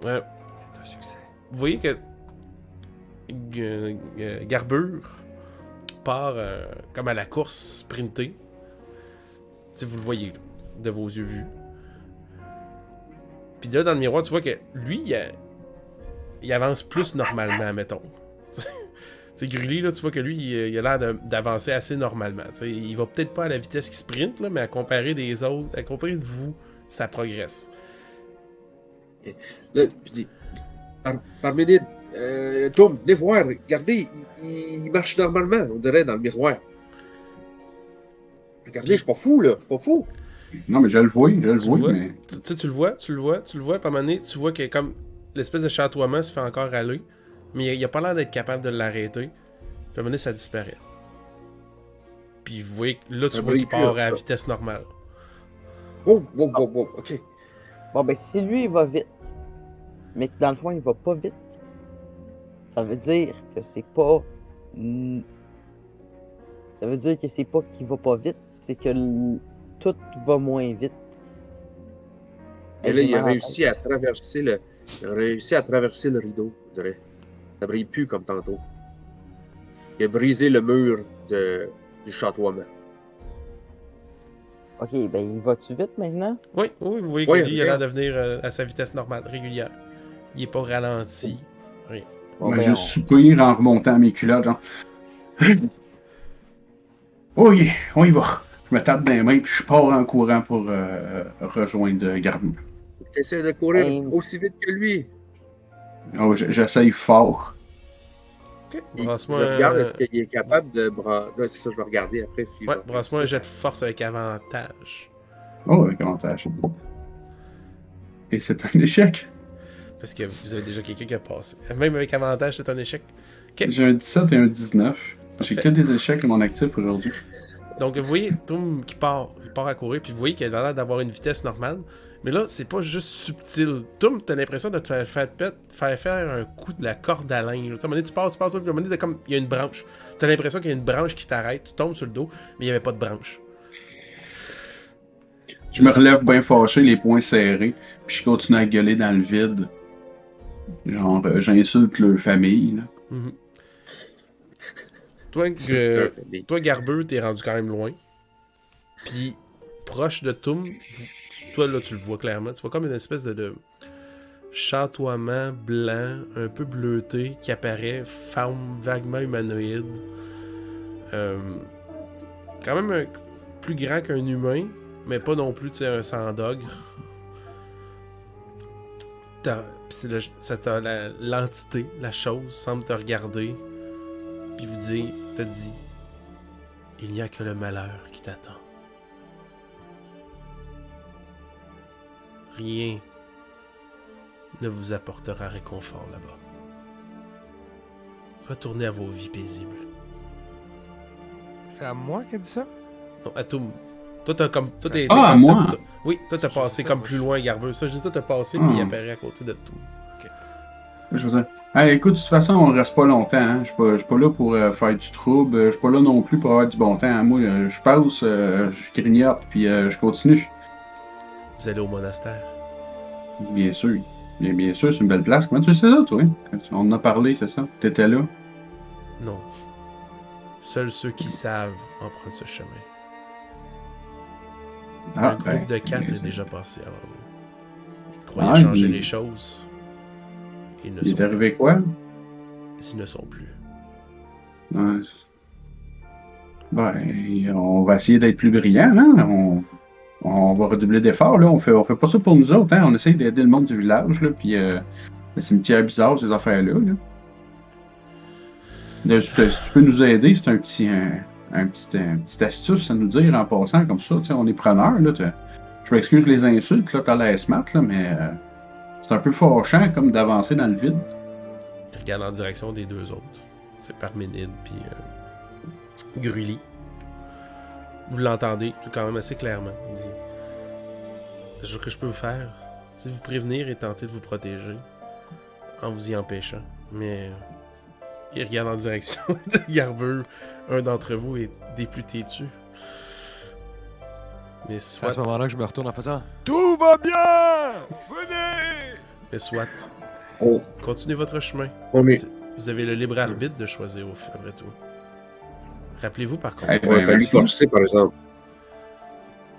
Ouais. C'est un succès. Vous voyez que Garbure part comme à la course sprintée. Si vous le voyez là, de vos yeux vus. Puis là, dans le miroir, tu vois que lui, il avance plus normalement, mettons. Tu sais, Grully, là, tu vois que lui, il a l'air d'avancer assez normalement. Tu sais, il va peut-être pas à la vitesse qu'il sprint, là, mais à comparer des autres, à comparer de vous, ça progresse. Là, je dis, Parménide, Tom, venez voir, regardez, il marche normalement, on dirait, dans le miroir. Regardez, je suis pas fou, là, je suis pas fou. Non, mais je le vois, Tu le vois? mais. Tu le vois, puis à un moment donné, tu vois que comme l'espèce de chatoiement se fait encore aller, mais il a pas l'air d'être capable de l'arrêter. Puis à un moment donné, ça disparaît. Puis vous voyez, là, tu Ça vois brille qu'il plus, part en tout à cas. vitesse normale. Oh, ok. Bon, ben, si lui, il va vite, mais que dans le fond, il va pas vite, ça veut dire que c'est pas. Ça veut dire que c'est pas qu'il va pas vite, c'est que tout va moins vite. Et là, J'ai il a mal à la réussi à traverser le rideau, je dirais. Ça brille plus comme tantôt. Il a brisé le mur du chatoiement. tête. Ok, ben, il va-tu vite maintenant? Oui, vous voyez que Ouais, lui, il a l'air regarde. de venir à sa vitesse normale, régulière. Il est pas ralenti. Rien. Bon, Ben, ben, je soupire en remontant mes culottes, genre. Oui, on y va. Je me tape dans les mains, puis je pars en courant pour rejoindre Garbure. T'essaies de courir Ben- aussi vite que lui. Oh, j'essaye fort. Ok, Je brasse-moi regarde, un... est-ce qu'il est capable de... Là, c'est ça, je vais regarder après s'il Ouais, va brasse-moi un réussir. jet de force avec avantage. Oh, avec avantage. Et c'est un échec. Parce que vous avez déjà quelqu'un qui a passé. Même avec avantage, c'est un échec. Ok. J'ai un 17 et un 19. J'ai Parfait. que des échecs à mon actif aujourd'hui. Donc, vous voyez Toum qui part à courir, puis vous voyez qu'il a l'air d'avoir une vitesse normale. Mais là, c'est pas juste subtil. Toum, t'as l'impression de te faire un coup de la corde à linge. Tu sais, à un moment donné, tu pars, puis à un moment donné, comme il y a une branche. T'as l'impression qu'il y a une branche qui t'arrête, tu tombes sur le dos, mais il n'y avait pas de branche. Je me relève bien fâché, les poings serrés, puis je continue à gueuler dans le vide. Genre, j'insulte leur famille, là. Mhm. Toi, Garbeux, t'es rendu quand même loin. Puis, proche de Toum, toi, là, tu le vois clairement. Tu vois comme une espèce de chatoiement blanc, un peu bleuté, qui apparaît, forme vaguement humanoïde. Quand même plus grand qu'un humain, mais pas non plus, tu sais, un sang-d'ogre. L'entité, la chose, semble te regarder, puis te dit, il n'y a que le malheur qui t'attend. Rien ne vous apportera réconfort là-bas. Retournez à vos vies paisibles. C'est à moi qui a dit ça? Non, à tout. Toi, t'as comme. Toi, t'es Ah, comme- moi? Oui, toi, t'as Je passé sais, comme moi, plus je- loin, Garbeux. Ça, je dis, toi, t'as passé, puis il Ah. apparaît à côté de tout. Je veux dire, Hey, écoute, de toute façon, on reste pas longtemps. Hein. Je suis pas là pour faire du trouble. Je suis pas là non plus pour avoir du bon temps. Hein. Moi, je passe, je grignote, puis je continue. Vous allez au monastère. Bien sûr. Bien sûr, c'est une belle place. Comment tu sais ça, toi? On en a parlé, c'est ça? T'étais là? Non. Seuls ceux qui savent empruntent ce chemin. Un groupe de 4 est déjà passé avant vous. Ils croyaient changer les choses. Ils ne Il sont est arrivé plus. quoi? Ils ne sont plus. Ouais. Ben, on va essayer d'être plus brillant, hein? On va redoubler d'efforts, là. On fait pas ça pour nous autres, hein? On essaye d'aider le monde du village, là, puis le cimetière bizarre, ces affaires-là, là. Là, si tu peux nous aider, c'est un petit astuce à nous dire en passant comme ça, tu sais, on est preneurs, là. Je m'excuse les insultes, là, t'as l'air smart, là, mais c'est un peu fâchant, comme d'avancer dans le vide. Ils regardent en direction des deux autres. C'est Parménide, puis Grully. Vous l'entendez, quand même assez clairement. Il dit: ce que je peux vous faire, c'est vous prévenir et tenter de vous protéger en vous y empêchant. Mais il regarde en direction de Garbeur. Un d'entre vous est des plus têtus. Mais C'est à ce moment-là que je me retourne en faisant Tout va bien! Venez! Mais soit. On, Continuez votre chemin. on est. Vous avez le libre arbitre de choisir après tout. Rappelez-vous par contre. Hey, On a fallu merci. forcer, par exemple.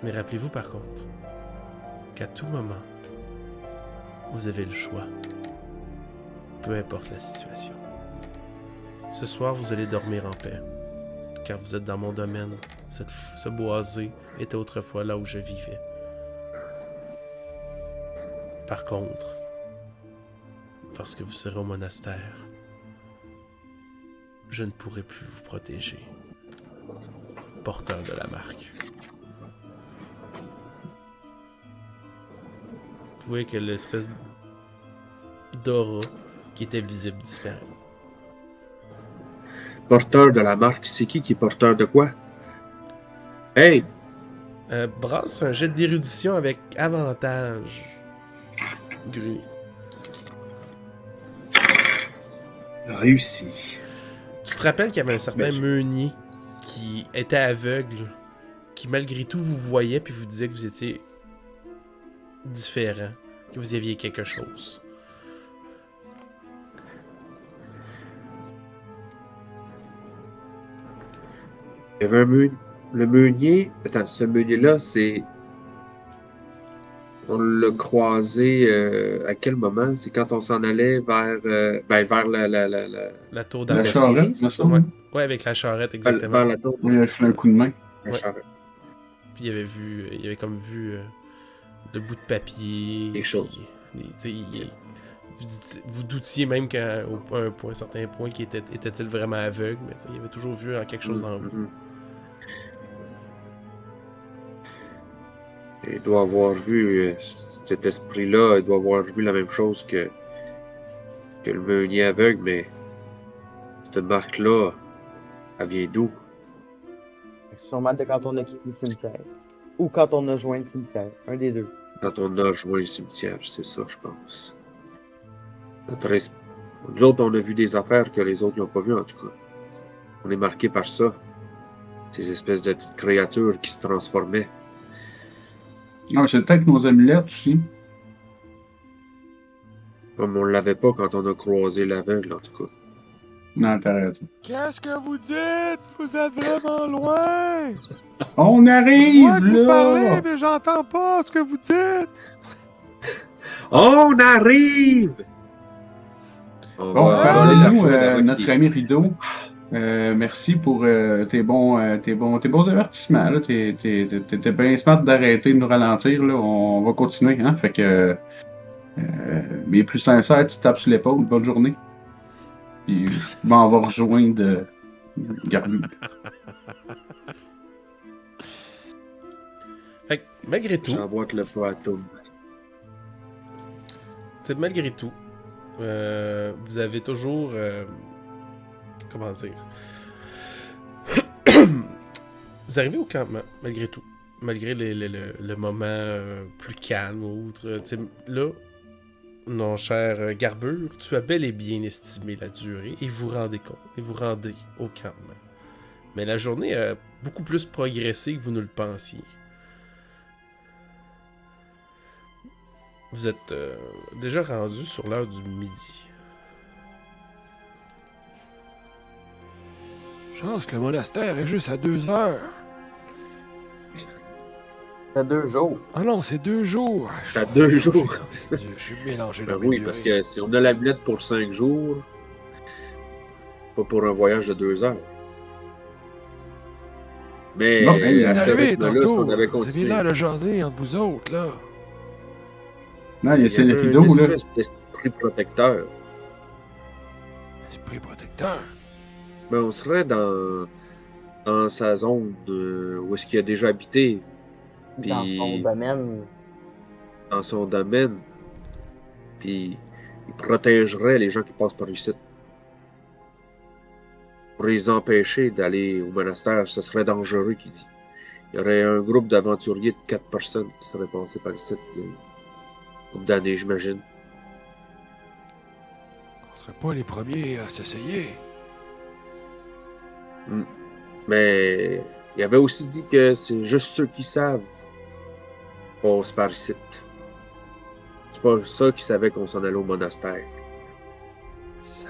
Mais rappelez-vous par contre qu'à tout moment, vous avez le choix. Peu importe la situation. Ce soir, vous allez dormir en paix. Car vous êtes dans mon domaine. Ce boisé était autrefois là où je vivais. Par contre, lorsque vous serez au monastère, je ne pourrai plus vous protéger. Porteur de la marque. Vous voyez que l'espèce d'aura qui était visible disparaît. Porteur de la marque, c'est qui est porteur de quoi? Hey! Brasse un jet d'érudition avec avantage. Gru. Réussi. Tu te rappelles qu'il y avait un certain Mais- meunier qui était aveugle, qui malgré tout vous voyait puis vous disait que vous étiez différent, que vous aviez quelque chose. Il y avait le meunier. Attends, ce meunier-là, c'est. On l'a croisé à quel moment? C'est quand on s'en allait vers La tour La d'arbre. charrette, c'est me ça? semble. Ouais, avec la charrette, exactement. vers la tour. Oui, il a fait un coup de main. La Ouais. charrette. Puis il avait comme vu le bout de papier. Des choses. Tu sais, vous doutiez même qu'à un certain point qu'il était-il vraiment aveugle, mais tu sais, il avait toujours vu quelque chose en vous. Mhm. Il doit avoir vu cet esprit-là, il doit avoir vu la même chose que le meunier aveugle, mais cette marque-là, elle vient d'où? Sûrement de quand on a quitté le cimetière. Ou quand on a joint le cimetière. Un des deux. Quand on a rejoint le cimetière, c'est ça, je pense. Nous autres, on a vu des affaires que les autres n'ont pas vues, en tout cas. On est marqué par ça. Ces espèces de petites créatures qui se transformaient. Ah, c'est peut-être nos amulettes aussi. Comme on l'avait pas quand on a croisé l'aveugle, en tout cas. Non, t'as raison. Qu'est-ce que vous dites? Vous êtes vraiment loin! On Moi arrive, que vous parlez, là! mais j'entends pas ce que vous dites! On arrive! On Bon, va parlez-nous, aller la fois de notre Rocky. ami Rideau. Merci pour tes bons avertissements. Là. T'étais bien smart d'arrêter de nous ralentir. Là. On va continuer. Hein? Fait que, mais plus sincère, tu tapes sur l'épaule. Bonne journée. Puis, on va rejoindre Garbi. Fait que, malgré tout, J'emboîte le pas à tout. c'est malgré tout, vous avez toujours, comment dire, vous arrivez au campement, malgré tout, malgré le moment plus calme ou autre. Là, Non, cher Garbure, tu as bel et bien estimé la durée et vous rendez compte, et vous rendez au campement. Mais la journée a beaucoup plus progressé que vous ne le pensiez. Vous êtes déjà rendu sur l'heure du midi. Chance que le monastère est juste à 2 heures. Ça fait 2 jours. Ah non, c'est 2 jours. C'est à 2 jours. Je suis mélangé Ben dans oui, parce que si on a la lunette pour 5 jours, pas pour un voyage de 2 heures. Mais Bon, Qu'est-ce qui vous est à ce arrivé rythme-là, si tantôt? on avait Vous aviez continué, l'air de jaser entre vous autres, là. Non, il y a il y ces avait rideaux, une là. espèce d'esprit protecteur. Esprit protecteur. Mais on serait dans sa zone où est-ce qu'il a déjà habité, Dans son puis domaine. dans son domaine, puis il protégerait les gens qui passent par ici. Pour les empêcher d'aller au monastère, ce serait dangereux, qu'il dit. Il y aurait un groupe d'aventuriers de 4 personnes qui seraient passés par ici. Pour d'années, j'imagine. On serait pas les premiers à s'essayer. Mais il avait aussi dit que c'est juste ceux qui savent passent par ici. C'est pas ça qui savait qu'on s'en allait au monastère. Ça...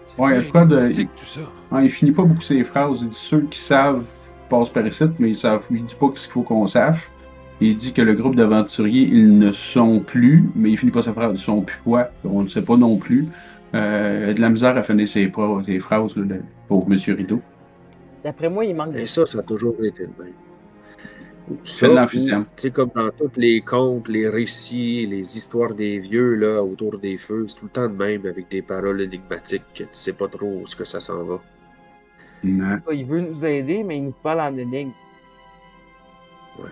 C'est Ouais, il y a bien de quoi de- énigmatique, tout ça. Ah, il finit pas beaucoup ses phrases. Il dit ceux qui savent passent par ici, mais il dit pas ce qu'il faut qu'on sache. Il dit que le groupe d'aventuriers, ils ne sont plus, mais il finit pas sa phrase. Ils sont plus quoi? On ne sait pas non plus. Il a de la misère à finir ses phrases, là, pour Monsieur Rideau. D'après moi, il manque Et de... ça a toujours été le même. Fait de l'emphysème. Tu sais, comme dans tous les contes, les récits, les histoires des vieux, là, autour des feux, c'est tout le temps de même avec des paroles énigmatiques que tu sais pas trop où ce que ça s'en va. Non. Il veut nous aider, mais il nous parle en énigme. Ouais.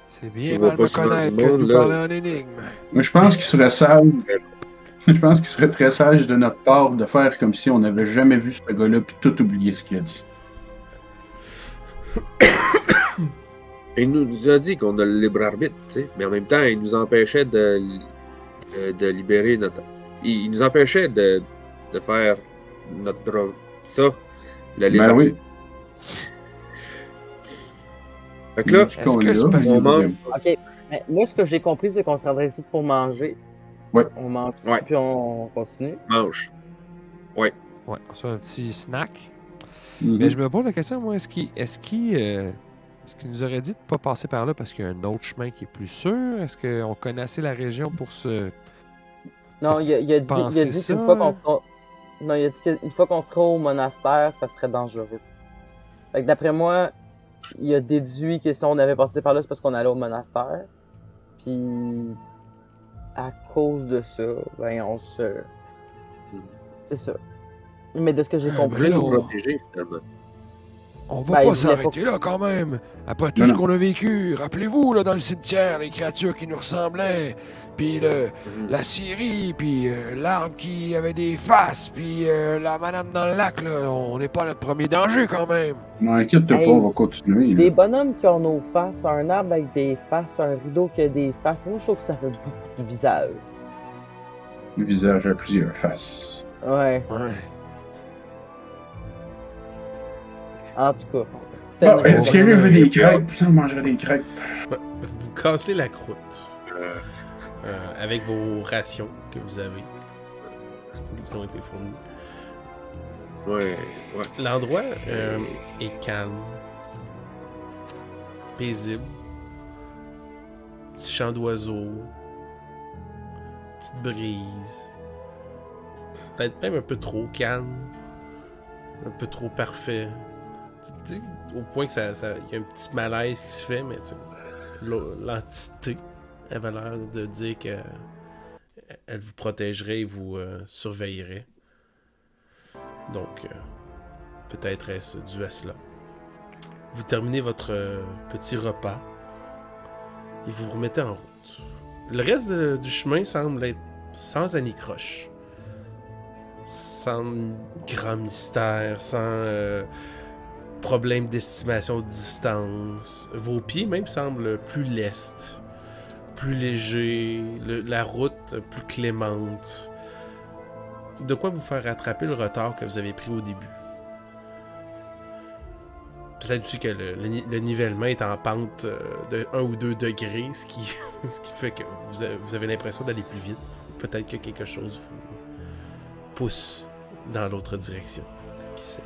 C'est bien On va mal pas me souvent connaître du que de monde, nous là. parler en énigme. Moi, je pense qu'il serait sage. Je pense qu'il serait très sage de notre part de faire comme si on n'avait jamais vu ce gars-là puis tout oublier ce qu'il a dit. Il nous a dit qu'on a le libre arbitre, tu sais, mais en même temps, il nous empêchait de libérer notre. Il nous empêchait de faire notre droit. Ça, le libre Ben oui. arbitre. Fait que là, est-ce que c'est parce qu'on mange- OK. Mais moi, ce que j'ai compris, c'est qu'on se rendrait ici pour manger. Ouais. On mange, Ouais. puis on continue. mange. Ouais, on se fait un petit snack. Mhm. Mais je me pose la question, moi, est-ce qu'il nous aurait dit de ne pas passer par là parce qu'il y a un autre chemin qui est plus sûr? Est-ce qu'on connaît assez la région pour se... Non, il a dit penser qu'une ça. fois qu'on sera... Non, il a dit qu'une fois qu'on sera au monastère, ça serait dangereux. Fait que d'après moi, il a déduit que si on avait passé par là, c'est parce qu'on allait au monastère. Puis, à cause de ça, ben on se... C'est ça. Mais de ce que j'ai compris... ben là, Nous protéger, finalement. On va Ben, il pas voulait s'arrêter là quand même. Après tout Non, ce non. qu'on a vécu, rappelez-vous, là, dans le cimetière, les créatures qui nous ressemblaient, puis la scierie, puis l'arbre qui avait des faces, puis la madame dans le lac, là, on n'est pas notre premier danger quand même. Non, inquiète-toi Hey, pas, on va continuer. Des Là. bonhommes qui ont nos faces, un arbre avec des faces, un rideau qui a des faces. Moi, je trouve que ça fait beaucoup de visage. Le visage à plusieurs faces. Ouais, Ouais. en tout cas. Bon, est-ce qu'il y avait des crêpes? Ça, on mangerait des crêpes. Vous cassez la croûte avec vos rations que vous avez, qui vous ont été fournies. Ouais, ouais. L'endroit est calme, paisible, petit chant d'oiseaux, petite brise, peut-être même un peu trop calme, un peu trop parfait. Tu sais, au point que ça y a un petit malaise qui se fait, mais tu sais, l'entité avait l'air de dire qu'elle vous protégerait et vous surveillerait. Donc, peut-être est-ce dû à cela. Vous terminez votre petit repas et vous vous remettez en route. Le reste du chemin semble être sans anicroche, sans grand mystère, sans problème d'estimation de distance. Vos pieds même semblent plus lestes, plus légers, la route plus clémente. De quoi vous faire rattraper le retard que vous avez pris au début. Peut-être aussi que le nivellement est en pente de 1 ou 2 degrés, ce qui fait que vous avez l'impression d'aller plus vite. Peut-être que quelque chose vous pousse dans l'autre direction. Qui sait.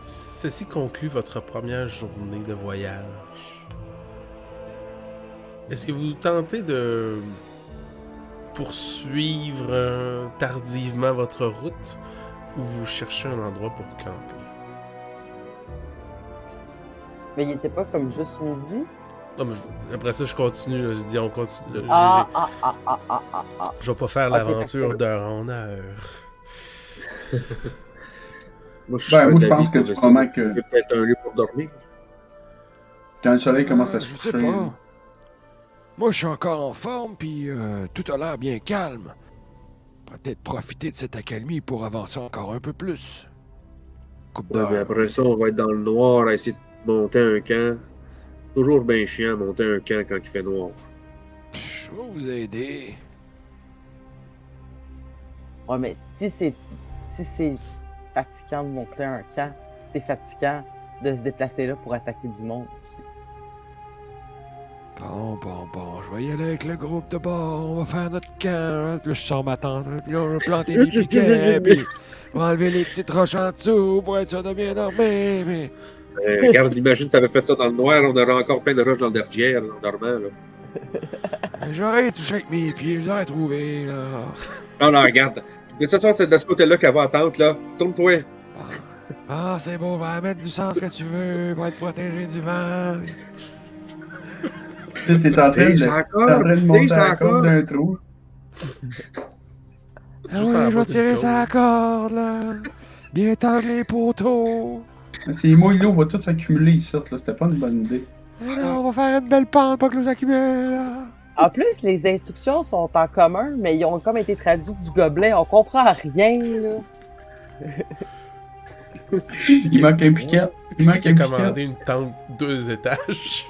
Ceci conclut votre première journée de voyage. Est-ce que vous tentez de poursuivre tardivement votre route ou vous cherchez un endroit pour camper? Mais il était pas comme juste midi? Non, mais après ça, je continue. Là, je dis, on continue. Là, je vais pas faire l'aventure d'heure en heure. Moi, Je pense que du moment que peut-être un lieu pour dormir. quand le soleil commence à se Je sais coucher, pas. Moi, je suis encore en forme, puis tout a l'air bien calme. On va peut-être profiter de cette accalmie pour avancer encore un peu plus. Coupe Ouais, d'heure. mais après ça, on va être dans le noir à essayer de monter un camp. Toujours bien chiant monter un camp quand il fait noir. Je vais vous aider. Ouais, mais si c'est fatigant de monter un camp, c'est fatigant de se déplacer là pour attaquer du monde aussi. Bon, je vais y aller avec le groupe de bord, on va faire notre camp. Là, je sors ma tente, puis là, on va planter des piquets, puis on va enlever les petites roches en dessous pour être sûr de bien dormir, mais... Regarde, imagine si t'avais fait ça dans le noir, on aurait encore plein de roches dans le derrière en dormant. Là. J'aurais touché avec mes pieds, je les aurais trouvés, là. Non, non, regarde. De toute façon, c'est de ce côté-là qu'elle va attendre, là. Tourne-toi. Ah, c'est beau, va mettre du sens que tu veux pour être protégé du vent. t'es en train T'es encore, de monter t'es à la encore. corde d'un trou. Ah Juste oui, en je bas vais tirer d'une sa corde, là. Bien tendre les poteaux. Si mouille l'eau va tout s'accumuler ici, là. C'était pas une bonne idée. Et là, on va faire une belle pente pour que l'eau s'accumule, là. En plus, les instructions sont en commun, mais ils ont comme été traduites du gobelet. On comprend rien, là. Il manque un piquet. Il Qui manque qui a un commandé piquet. une tente 2 étages?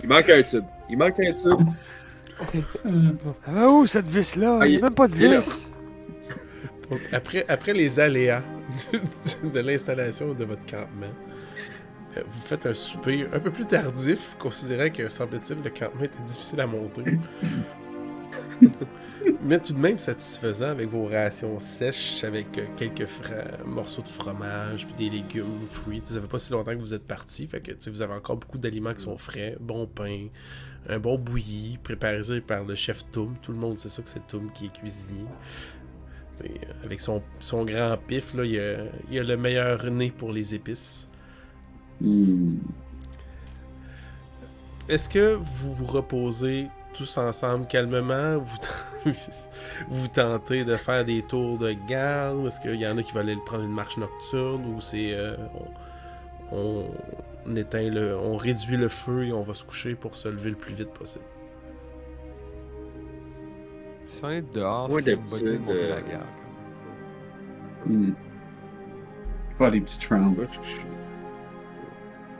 Il manque un tube. Il manque un tube. Elle va où, cette vis-là? Ah, Il n'y a même pas de il est là. vis. Donc, après les aléas de l'installation de votre campement, vous faites un souper un peu plus tardif, considérant que, semble-t-il, le campement était difficile à monter. Mais tout de même satisfaisant avec vos rations sèches, avec quelques morceaux de fromage, puis des légumes, fruits. Ça fait pas si longtemps que vous êtes partis, fait que vous avez encore beaucoup d'aliments qui sont frais, bon pain, un bon bouilli, préparé par le chef Toum. Tout le monde sait ça que c'est Toum qui est cuisinier. Avec son grand pif, là, il a le meilleur nez pour les épices. Est-ce que vous vous reposez tous ensemble calmement? Vous tentez de faire des tours de garde? Est-ce qu'il y en a qui veulent aller prendre une marche nocturne? Ou c'est on réduit le feu et on va se coucher pour se lever le plus vite possible? Si on est dehors, Moi, c'est une bonne idée de d'habitude, monter la garde. Pas des petites rounds.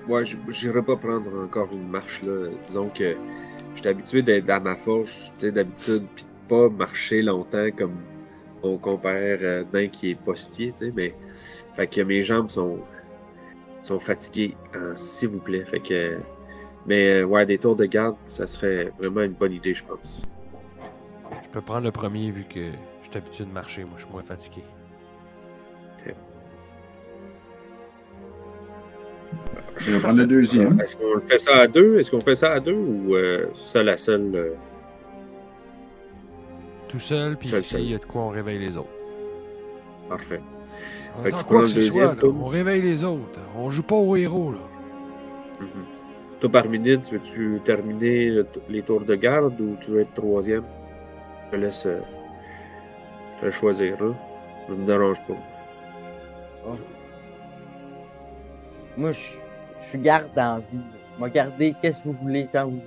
Ouais, j'irai pas prendre encore une marche, là. Disons que je suis habitué d'être à ma forge, tu sais, d'habitude, puis de pas marcher longtemps comme mon compère nain qui est postier, tu sais, mais... Fait que mes jambes sont fatiguées, s'il vous plaît, fait que... Mais ouais, des tours de garde, ça serait vraiment une bonne idée, je pense. Je peux prendre le premier vu que je suis habitué de marcher. Moi, je suis moins fatigué. Je vais prendre le deuxième. Est-ce qu'on fait ça à deux? Est-ce qu'on fait ça à deux ou seul à seul? Tout seul, puis Seul, s'il seul. y a de quoi, on réveille les autres. Parfait. On Fait que attend tu quoi prends que le ce soit, deuxième, là. Toum? On réveille les autres. On joue pas aux héros, là. Mhm. Toi, Parménide, veux-tu terminer les tours de garde ou tu veux être troisième? Je te laisse choisir, hein? Ça me dérange pas. Moi, je suis garde en vie. Moi, gardez qu'est-ce que vous voulez quand vous voulez.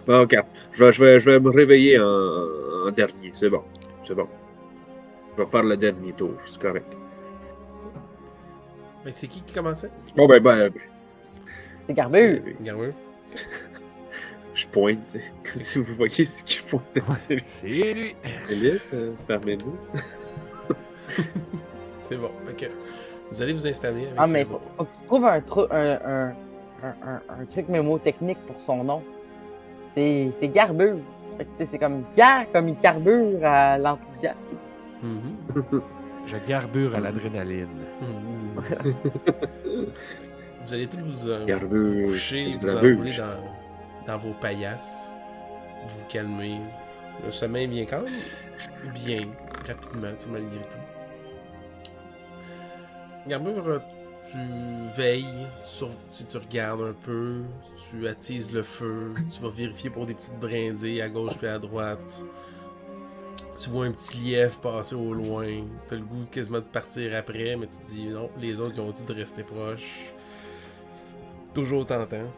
Bon, ok. Je vais me réveiller en dernier. C'est bon. C'est bon. Je vais faire le dernier tour, c'est correct. Mais c'est qui commençait? Bon, C'est Garbure. Garbure. Je pointe, tu sais, comme si vous voyez ce qu'il faut. C'est lui. Élite, permets-nous. C'est bon. Ok. Vous allez vous installer avec Ah, mais vos- faut que tu trouves un truc mémotechnique pour son nom. C'est Garbure. Fait que, tu sais, c'est comme Gar, comme il carbure à l'enthousiasme. Mhm. Je garbure à l'adrénaline. Mhm. Vous allez tous vous Garbure, coucher, c'est vous garbure. enrouler dans vos paillasses, vous calmer. Le sommeil vient quand même bien, rapidement, tu sais, malgré tout. Garbure, tu veilles, si tu regardes un peu, tu attises le feu, tu vas vérifier pour des petites brindilles à gauche et à droite. Tu vois un petit lièvre passer au loin, t'as le goût quasiment de partir après, mais tu te dis non, les autres ils ont dit de rester proches. Toujours tentant.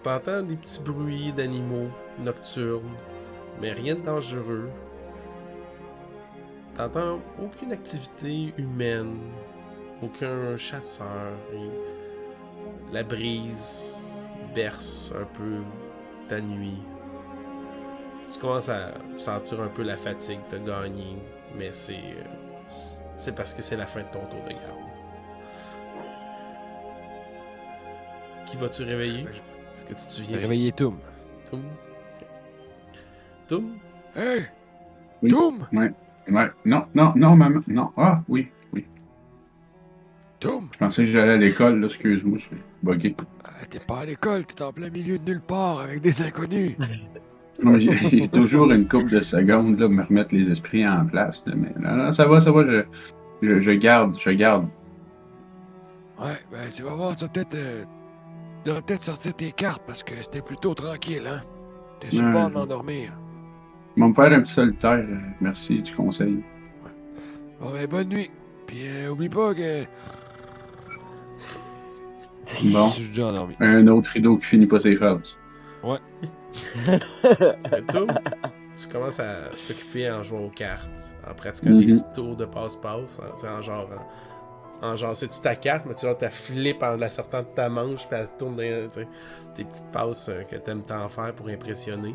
T'entends des petits bruits d'animaux nocturnes, mais rien de dangereux. T'entends aucune activité humaine, aucun chasseur. Et la brise berce un peu ta nuit. Tu commences à sentir un peu la fatigue de gagner, mais c'est parce que c'est la fin de ton tour de garde. Qui vas-tu réveiller? Est-ce que tu te souviens? Réveillez Toum. Toum? Toum? Hey! Oui. Toum! Ouais. Non, maman. Non. Ah, oui. Toum! Je pensais que j'allais à l'école, là, excuse-moi, je suis bugué. T'es pas à l'école, t'es en plein milieu de nulle part avec des inconnus. Non, mais j'ai toujours une couple de secondes, là, pour me remettre les esprits en place, là, mais non, ça va, je garde. Ouais, tu vas voir, tu devrais peut-être sortir tes cartes parce que c'était plutôt tranquille, hein? T'es sur le bord de m'endormir. Ils vont me faire un petit solitaire, merci du conseil. Bon, bonne nuit. Puis oublie pas que... Bon, Je suis déjà endormi. un autre rideau qui finit pas ses phrases. Toum, tu commences à t'occuper en jouant aux cartes, en pratiquant tes petits tours de passe-passe, en genre, c'est-tu ta carte, mais tu genre, t'as flip en la sortant de ta manche, puis elle tourne dans tes petites passes que t'aimes tant faire pour impressionner.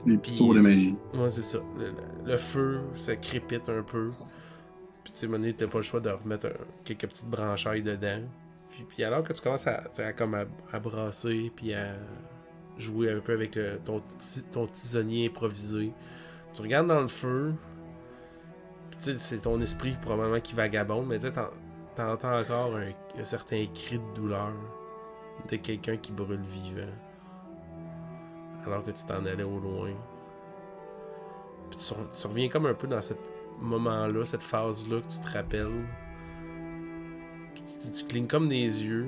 Les petits tours de magie. Ouais, c'est ça. Le feu, ça crépite un peu. Puis, tu sais, à un moment donné, t'as pas le choix de remettre quelques petites branchailles dedans. Puis alors que tu commences à brasser, puis à jouer un peu avec ton tisonnier improvisé, tu regardes dans le feu, puis tu sais, c'est ton esprit probablement qui vagabonde, mais tu sais, t'entends encore un certain cri de douleur de quelqu'un qui brûle vivant. Alors que tu t'en allais au loin. Puis tu reviens comme un peu dans ce moment-là, cette phase-là que tu te rappelles. Puis tu clignes comme des yeux.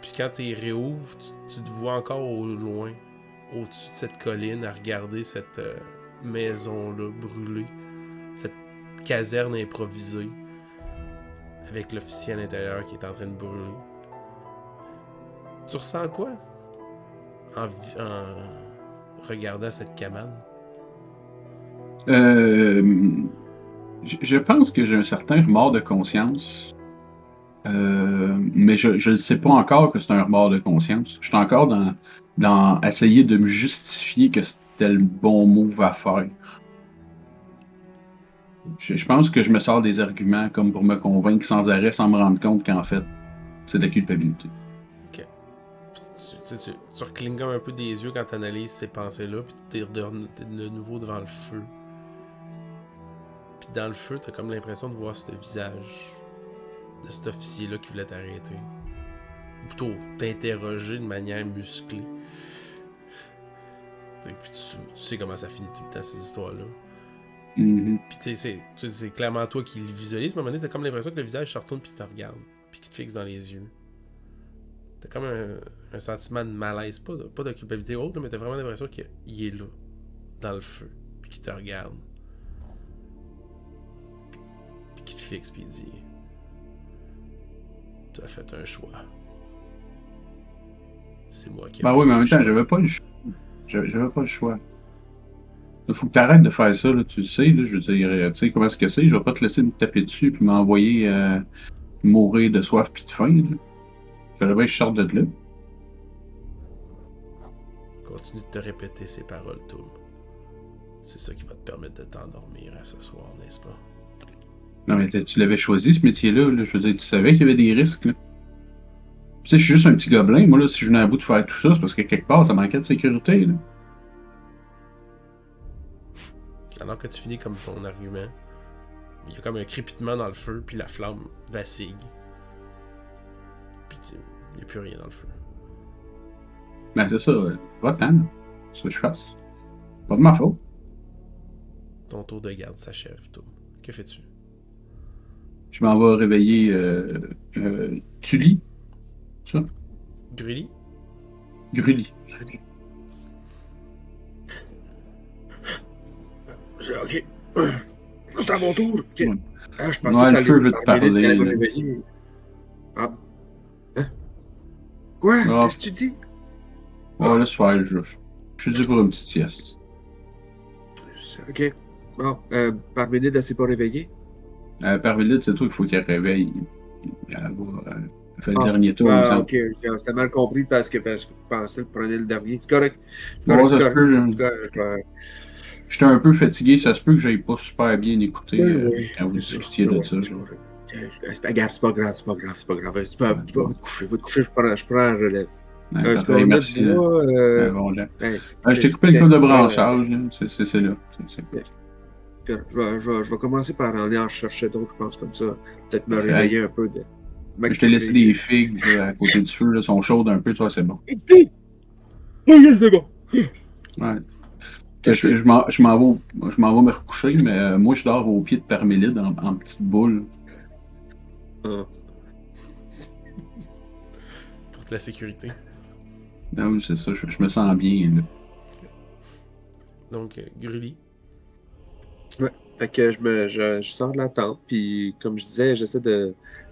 Puis quand tu les réouvres, tu te vois encore au loin, au-dessus de cette colline, à regarder cette maison-là brûlée. Cette caserne improvisée. Avec l'officier à l'intérieur qui est en train de brûler. Tu ressens quoi? En regardant cette cabane? Je pense que j'ai un certain remords de conscience. Mais je ne sais pas encore que c'est un remords de conscience. Je suis encore dans essayer de me justifier que c'était le bon move à faire. Je pense que je me sors des arguments comme pour me convaincre sans arrêt, sans me rendre compte qu'en fait, c'est de la culpabilité. Ok. Tu reclignes comme un peu des yeux quand tu analyses ces pensées-là, puis t'es de nouveau devant le feu. Puis dans le feu, t'as comme l'impression de voir ce visage de cet officier-là qui voulait t'arrêter. Ou plutôt t'interroger de manière musclée. Puis tu sais comment ça finit tout le temps, ces histoires-là. Mm-hmm. Puis c'est clairement toi qui le visualise, mais à un moment donné, t'as comme l'impression que le visage se retourne puis te regarde, puis qu'il te fixe dans les yeux. T'as comme un sentiment de malaise, pas de culpabilité ou autre, mais t'as vraiment l'impression qu'il est là, dans le feu, puis qu'il te regarde. Puis qu'il te fixe, puis il dit: tu as fait un choix. C'est moi qui ai Ben fait oui, mais en le même temps, choix. j'avais pas le choix. J'avais pas le choix. Faut que t'arrêtes de faire ça, là, tu le sais, là, je veux dire, tu sais comment est-ce que c'est, je vais pas te laisser me taper dessus puis m'envoyer mourir de soif puis de faim, là. Fallait bien que je sorte de là. Continue de te répéter ces paroles, Toum. C'est ça qui va te permettre de t'endormir à ce soir, n'est-ce pas? Non, mais tu l'avais choisi, ce métier-là, là, je veux dire, tu savais qu'il y avait des risques, là. Tu sais, je suis juste un petit gobelin, moi, là, si je venais à bout de faire tout ça, c'est parce que quelque part, ça manquait de sécurité, là. Alors que tu finis comme ton argument, il y a comme un crépitement dans le feu, puis la flamme vacille. Puis il n'y a plus rien dans le feu. Ben, c'est ça, va-t'en, là. C'est ce que je fasse. Pas de ma faute. Ton tour de garde s'achève, Toum. Que fais-tu? Je m'en vais réveiller Tully. Ça? Grilly? Grully. OK. C'est à mon tour. OK. Ouais. Ah, je pensais Ouais, que ça le feu allait veut te parler, allait me là. réveiller. Ah. Hein? Quoi? Ah. Qu'est-ce que tu dis? Ouais, laisse faire, je suis dû pour une petite sieste. OK. Bon, Parménide, elle s'est pas réveillée? Parvélite, c'est toi qu'il faut qu'elle réveille. Elle fait le dernier tour, il me semble. OK. C'était mal compris parce que je pensais que prenait le dernier. C'est correct. C'est Bon, correct, ça c'est se correct. peut, C'est correct. j'étais un peu fatigué, ça se peut que j'aille pas super bien écouter Oui, quand vous c'est discutiez ça. de Ouais, ça. c'est correct. Regarde, c'est pas grave. Tu vas te coucher, je prends un relève. Ouais, Est-ce parfait, qu'on a merci. du bois? Bon, là. Hey, Je t'ai coupé le code de branchage, là. C'est là. Je vais commencer par aller en chercher d'autres, je pense, comme ça. Peut-être me Parfait. réveiller un peu. Je t'ai laissé des figues là, à côté du feu, là, sont chaudes un peu, toi, c'est bon. OK, c'est bon. Ouais. Je m'en vais me recoucher, mais moi, je dors au pied de Parmélide en petite boule. Ah. Pour la sécurité. Ah oui, c'est ça, je me sens bien, là. Donc, Grilly. Ouais. Fait que je sors de la tente, puis comme je disais, je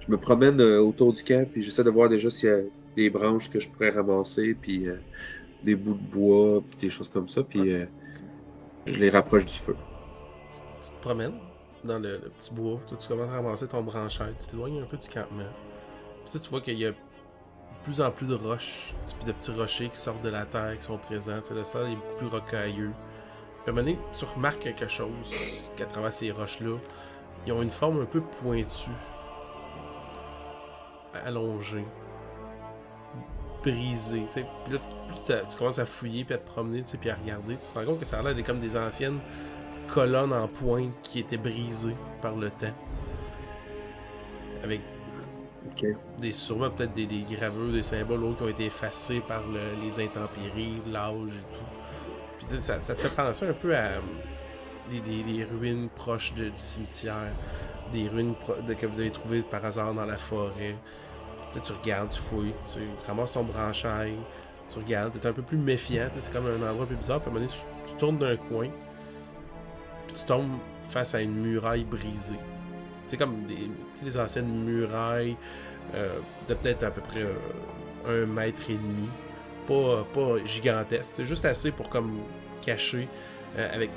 me promène autour du camp, puis j'essaie de voir déjà s'il y a des branches que je pourrais ramasser, puis des bouts de bois, puis des choses comme ça, puis je les rapproche du feu. Tu te promènes dans le petit bois, tu commences à ramasser ton branchette, tu t'éloignes un peu du campement. Puis tu vois qu'il y a de plus en plus de roches, puis de petits rochers qui sortent de la terre, qui sont présents. Le sol est beaucoup plus rocailleux. Puis à un moment donné, tu remarques quelque chose qu'à travers ces roches-là, ils ont une forme un peu pointue, allongée, brisée. Puis là, plus tu commences à fouiller, puis à te promener, puis à regarder, tu te rends compte que ça a l'air d'être comme des anciennes colonnes en pointe qui étaient brisées par le temps. Avec sûrement peut-être des gravures, des symboles autres qui ont été effacés par les intempéries, l'âge et tout. Puis ça te fait penser un peu à des ruines proches du cimetière, des ruines que vous avez trouvées par hasard dans la forêt. Tu regardes, tu fouilles, tu ramasses ton branchail, tu regardes, t'es un peu plus méfiant, c'est comme un endroit un peu bizarre, puis à un moment donné, tu tournes d'un coin, puis tu tombes face à une muraille brisée. C'est comme les anciennes murailles de peut-être à peu près 1,5 mètre. Pas gigantesque, c'est juste assez pour comme cacher avec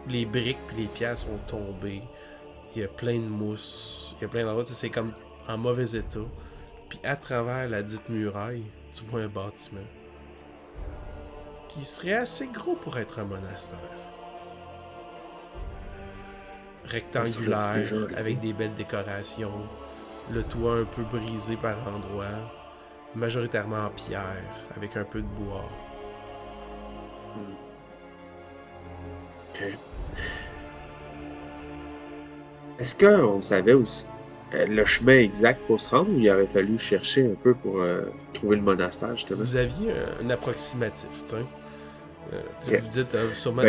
les briques puis les pierres sont tombées. Il y a plein de mousse, il y a plein d'endroits, c'est comme en mauvais état. Puis à travers la dite muraille, tu vois un bâtiment qui serait assez gros pour être un monastère. Rectangulaire, avec des belles décorations, le toit un peu brisé par endroits, majoritairement en pierre, avec un peu de bois. OK. Est-ce qu'on savait aussi le chemin exact pour se rendre ou il aurait fallu chercher un peu pour trouver le monastère, justement? Vous aviez un approximatif, tu sais. Okay. Vous dites sûrement...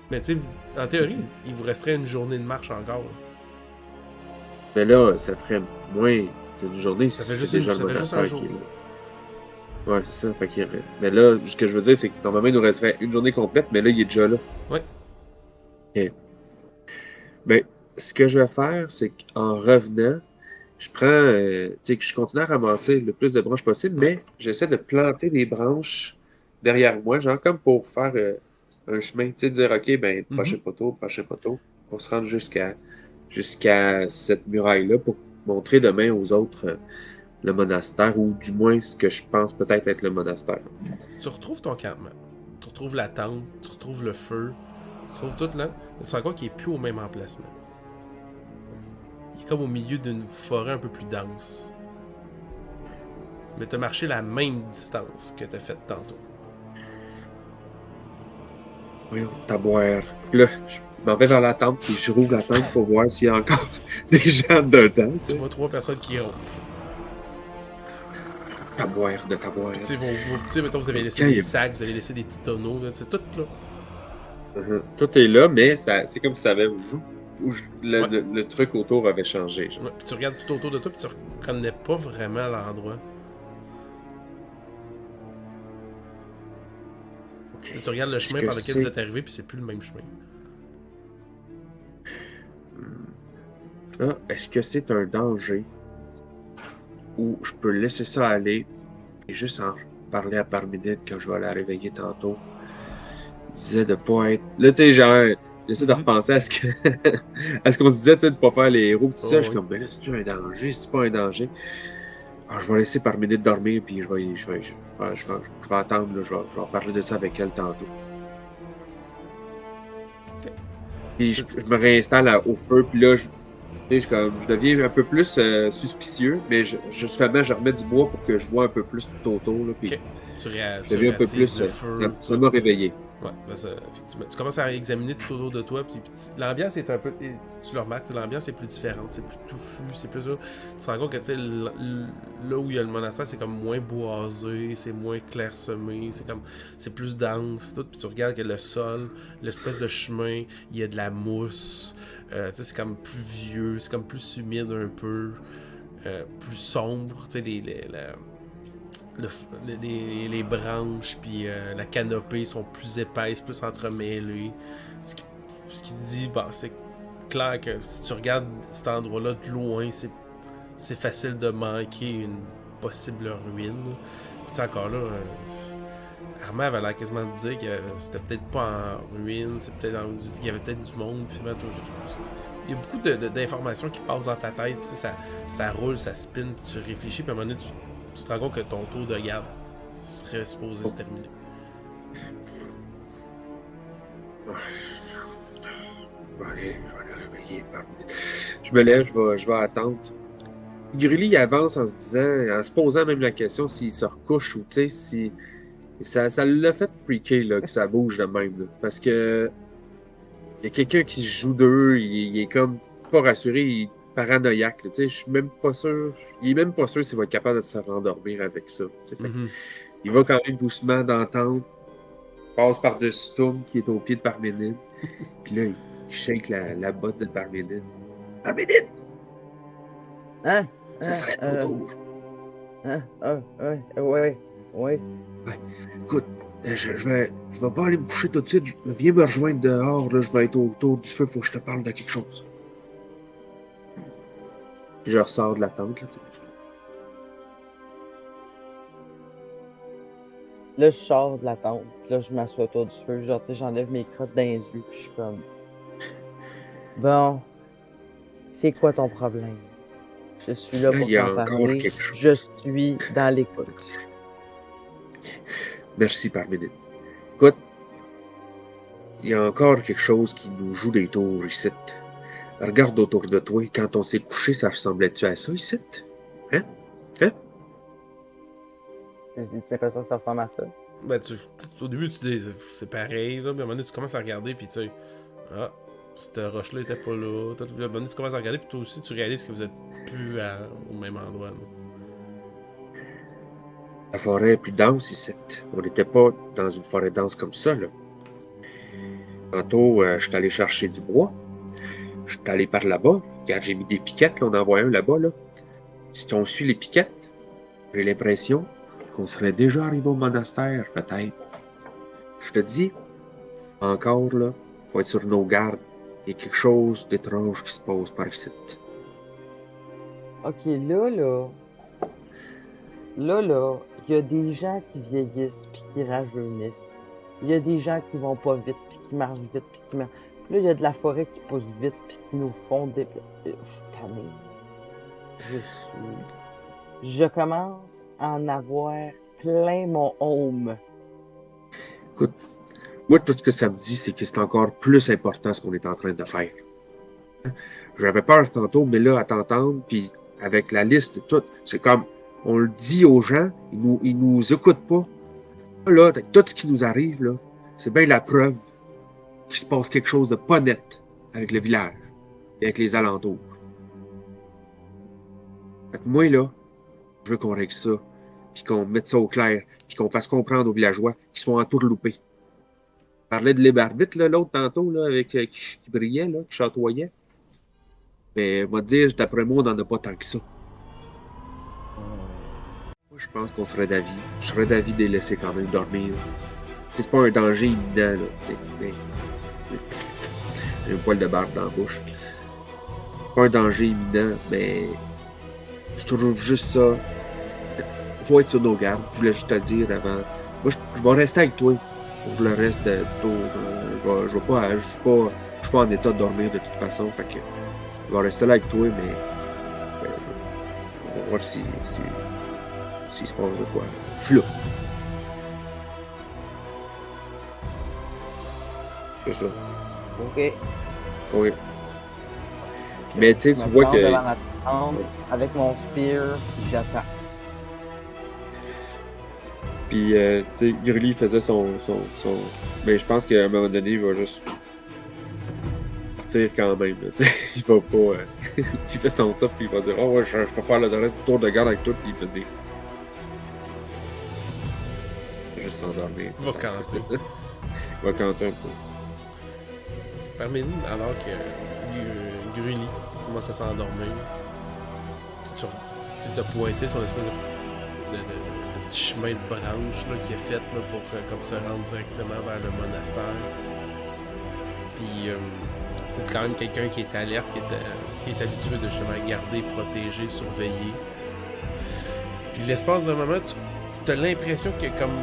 Mais tu sais, en théorie, il vous resterait une journée de marche encore. Mais là, ça ferait moins qu'une journée si ça fait c'est juste déjà ça le fait juste un monastère jour. Ouais, c'est ça. Fait qu'il... Mais là, ce que je veux dire, c'est que normalement, il nous resterait une journée complète, mais là, il est déjà là. Ouais. OK. Ben, ce que je vais faire, c'est qu'en revenant, je prends... tu sais, que je continue à ramasser le plus de branches possible, mais j'essaie de planter des branches derrière moi, genre comme pour faire un chemin. Tu sais, dire, OK, ben, prochain poteau, pour se rendre jusqu'à cette muraille-là pour montrer demain aux autres le monastère, ou du moins ce que je pense peut-être être le monastère. Tu retrouves ton campement. Tu retrouves la tente, tu retrouves le feu, tu retrouves tout là. Mais tu te rends compte qu'il n'est plus au même emplacement. Il est comme au milieu d'une forêt un peu plus dense. Mais tu as marché la même distance que tu as faite tantôt. Voyons, taboire. Puis là, je m'en vais vers la tente, puis je rouvre la tente pour voir s'il y a encore des gens dedans. Tu vois 3 personnes qui ronflent. Taboire de taboire. Tu sais, mettons, vous avez laissé Quand des il- sacs, vous avez laissé des petits tonneaux, là, c'est tout là. Tout est là, mais c'est comme si ça avait le, Ouais. le truc autour avait changé. Genre. Ouais, puis tu regardes tout autour de toi, puis tu reconnais pas vraiment l'endroit. Ok. Tu regardes le Est-ce chemin que par lequel c'est- vous êtes arrivé, puis c'est plus le même chemin. Ah, est-ce que c'est un danger où je peux laisser ça aller et juste en parler à Parménide quand je vais la réveiller tantôt? Il disait de pas être. Là, tu sais, genre, j'essaie de Mhm. repenser à ce que à ce qu'on se disait, tu sais, de pas faire les héros. Tout ça, Oh, je suis oui. comme, ben là, c'est-tu un danger? C'est-tu pas un danger? Alors, je vais laisser Parménide dormir, puis je vais attendre, là, je vais parler de ça avec elle tantôt. Ok. Puis je me réinstalle au feu, puis là, je deviens un peu plus suspicieux, mais justement, je remets du bois pour que je vois un peu plus tout autour, là, puis Ok. Tu je deviens un peu réactives plus. le feu. Ça m'a réveillé. Ouais, ben ça, effectivement. Tu commences à examiner tout autour de toi, puis l'ambiance est un peu. Tu le remarques, l'ambiance est plus différente, c'est plus touffu, c'est plus ça. Tu te rends compte que, tu sais, là où il y a le monastère, c'est comme moins boisé, c'est moins clairsemé, c'est plus dense, tout. Puis tu regardes que le sol, l'espèce de chemin, il y a de la mousse, tu sais, c'est comme plus vieux, c'est comme plus humide un peu, plus sombre, tu sais, les branches puis la canopée sont plus épaisses, plus entremêlées. Ce qui dit, bah, c'est clair que si tu regardes cet endroit-là de loin, c'est facile de manquer une possible ruine. Puis encore là, Armand avait l'air quasiment de dire que c'était peut-être pas en ruine, qu'il y avait peut-être du monde. Puis, il y a beaucoup d'informations qui passent dans ta tête, puis ça roule, ça spin, puis tu réfléchis, puis à un moment donné, tu te rends compte que ton tour de garde serait supposé se terminer. Je vais aller réveiller Parménide. Je me lève, je vais attendre. Grilly il avance en se disant, en se posant même la question s'il se recouche ou tu sais, si. Ça l'a fait freaker là, que ça bouge de même. Là, parce que il y a quelqu'un qui se joue d'eux, il est comme pas rassuré, il est paranoïaque. Là, tu sais, je suis même pas sûr. Il est même pas sûr s'il va être capable de se rendormir avec ça. Tu sais, fait que il va quand même doucement d'entendre, passe par-dessus Toum qui est au pied de Parménide. Puis là, il shake la botte de Parménide. Parménide, Hein? ça serait Hein? ton tour. Hein? Ouais. Écoute, je vais pas aller me coucher tout de suite. Viens me rejoindre dehors. Là, je vais être autour du feu. Faut que je te parle de quelque chose. Puis je ressors de la tente. Là, tu sais. Là, je sors de la tente. Puis là, je m'assois autour du feu. Genre, tu sais, j'enlève mes crottes dans les yeux. Puis je suis comme. Bon. C'est quoi ton problème? Je suis là Là, pour il y a t'en encore parler. quelque chose. Je suis dans l'écoute. Merci, Parménide. Écoute, il y a encore quelque chose qui nous joue des tours ici. Regarde autour de toi. Quand on s'est couché, ça ressemblait-tu à ça ici? Hein? J'ai l'impression que ça ressemble à ça. Ben, au début, tu dis c'est pareil, là, mais à un moment donné, tu commences à regarder, puis tu sais, ah, cette roche-là était pas là. Puis à un moment donné, tu commences à regarder, puis toi aussi, tu réalises que vous êtes plus au même endroit. Là. La forêt est plus dense ici. On n'était pas dans une forêt dense comme ça, là. Tantôt, je suis allé chercher du bois. Je suis allé par là-bas. Regarde, j'ai mis des piquettes, là, on en voit un là-bas, là. Si on suit les piquettes, j'ai l'impression qu'on serait déjà arrivé au monastère, peut-être. Je te dis, encore, là, faut être sur nos gardes. Il y a quelque chose d'étrange qui se passe par ici. Ok, là, il y a des gens qui vieillissent puis qui rajeunissent. Il y a des gens qui vont pas vite, puis qui marchent vite, puis qui marchent. Puis là, il y a de la forêt qui pousse vite, puis qui nous font des. Je suis tanné. Je commence à en avoir plein mon home. Écoute, moi, tout ce que ça me dit, c'est que c'est encore plus important ce qu'on est en train de faire. J'avais peur tantôt, mais là, à t'entendre, puis avec la liste et tout, c'est comme, on le dit aux gens, ils nous écoutent pas. Là, avec tout ce qui nous arrive, là, c'est bien la preuve qu'il se passe quelque chose de pas net avec le village et avec les alentours. Fait que moi, là, je veux qu'on règle ça, puis qu'on mette ça au clair, puis qu'on fasse comprendre aux villageois qu'ils sont entourloupés. Je parlais de libre arbitre, là, l'autre tantôt, là, avec qui brillait, là, qui chatoyait. Mais on va te dire, d'après moi, on n'en a pas tant que ça. Moi, je pense qu'on serait d'avis. Je serais d'avis de les laisser quand même dormir. C'est pas un danger imminent, là, tu sais, mais... J'ai un poil de barbe dans la bouche. Pas un danger imminent, mais... Je trouve juste ça... Faut être sur nos gardes. Je voulais juste te le dire avant. Moi, je vais rester avec toi pour le reste du tour. Je suis pas en état de dormir de toute façon, fait que... Je vais rester là avec toi, mais... on va voir s'il se passe de quoi. Je suis là. C'est ça. OK. Oui. Mais tu sais, tu vois que... devant ma tente, avec mon spear, puis j'attends. Puis, tu sais, Gurley faisait son... Mais je pense qu'à un moment donné, il va juste... partir quand même, là, tu sais. Il va pas... il fait son top, puis il va dire « Oh ouais, je vais faire le reste du tour de garde avec toi, puis il va dire... » Juste s'endormir. Il va canter. Il va canter un peu. Parménide, alors que Gruni commence à s'endormir, tu t'as pointé sur l'espèce de petit chemin de branche là, qui est fait là, pour comme se rendre directement vers le monastère. Puis c'est quand même quelqu'un qui est alerte, qui est habitué de justement garder, protéger, surveiller. Puis l'espace d'un moment, tu as l'impression qu'il y a comme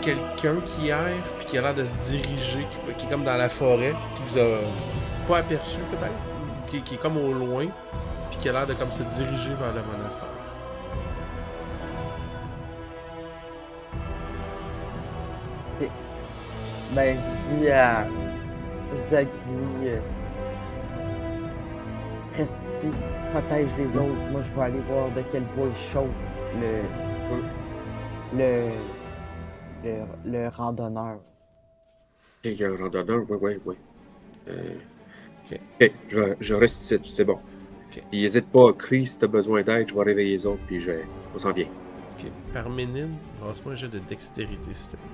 quelqu'un qui erre, puis qui a l'air de se diriger, qui est comme dans la forêt, qui vous a pas aperçu peut-être, qui est comme au loin, puis qui a l'air de comme se diriger vers le monastère. Et, ben, je dis à Gui, reste ici, protège les autres. Moi, je vais aller voir de quel bois il chauffe le randonneur. Il y a un randonneur, oui. Ok. Ok, je reste ici, c'est bon. Ok. Puis n'hésite pas à crier si t'as besoin d'aide, je vais réveiller les autres, puis on s'en vient. Ok. Parménide, brasse-moi un jet de dextérité, s'il te plaît.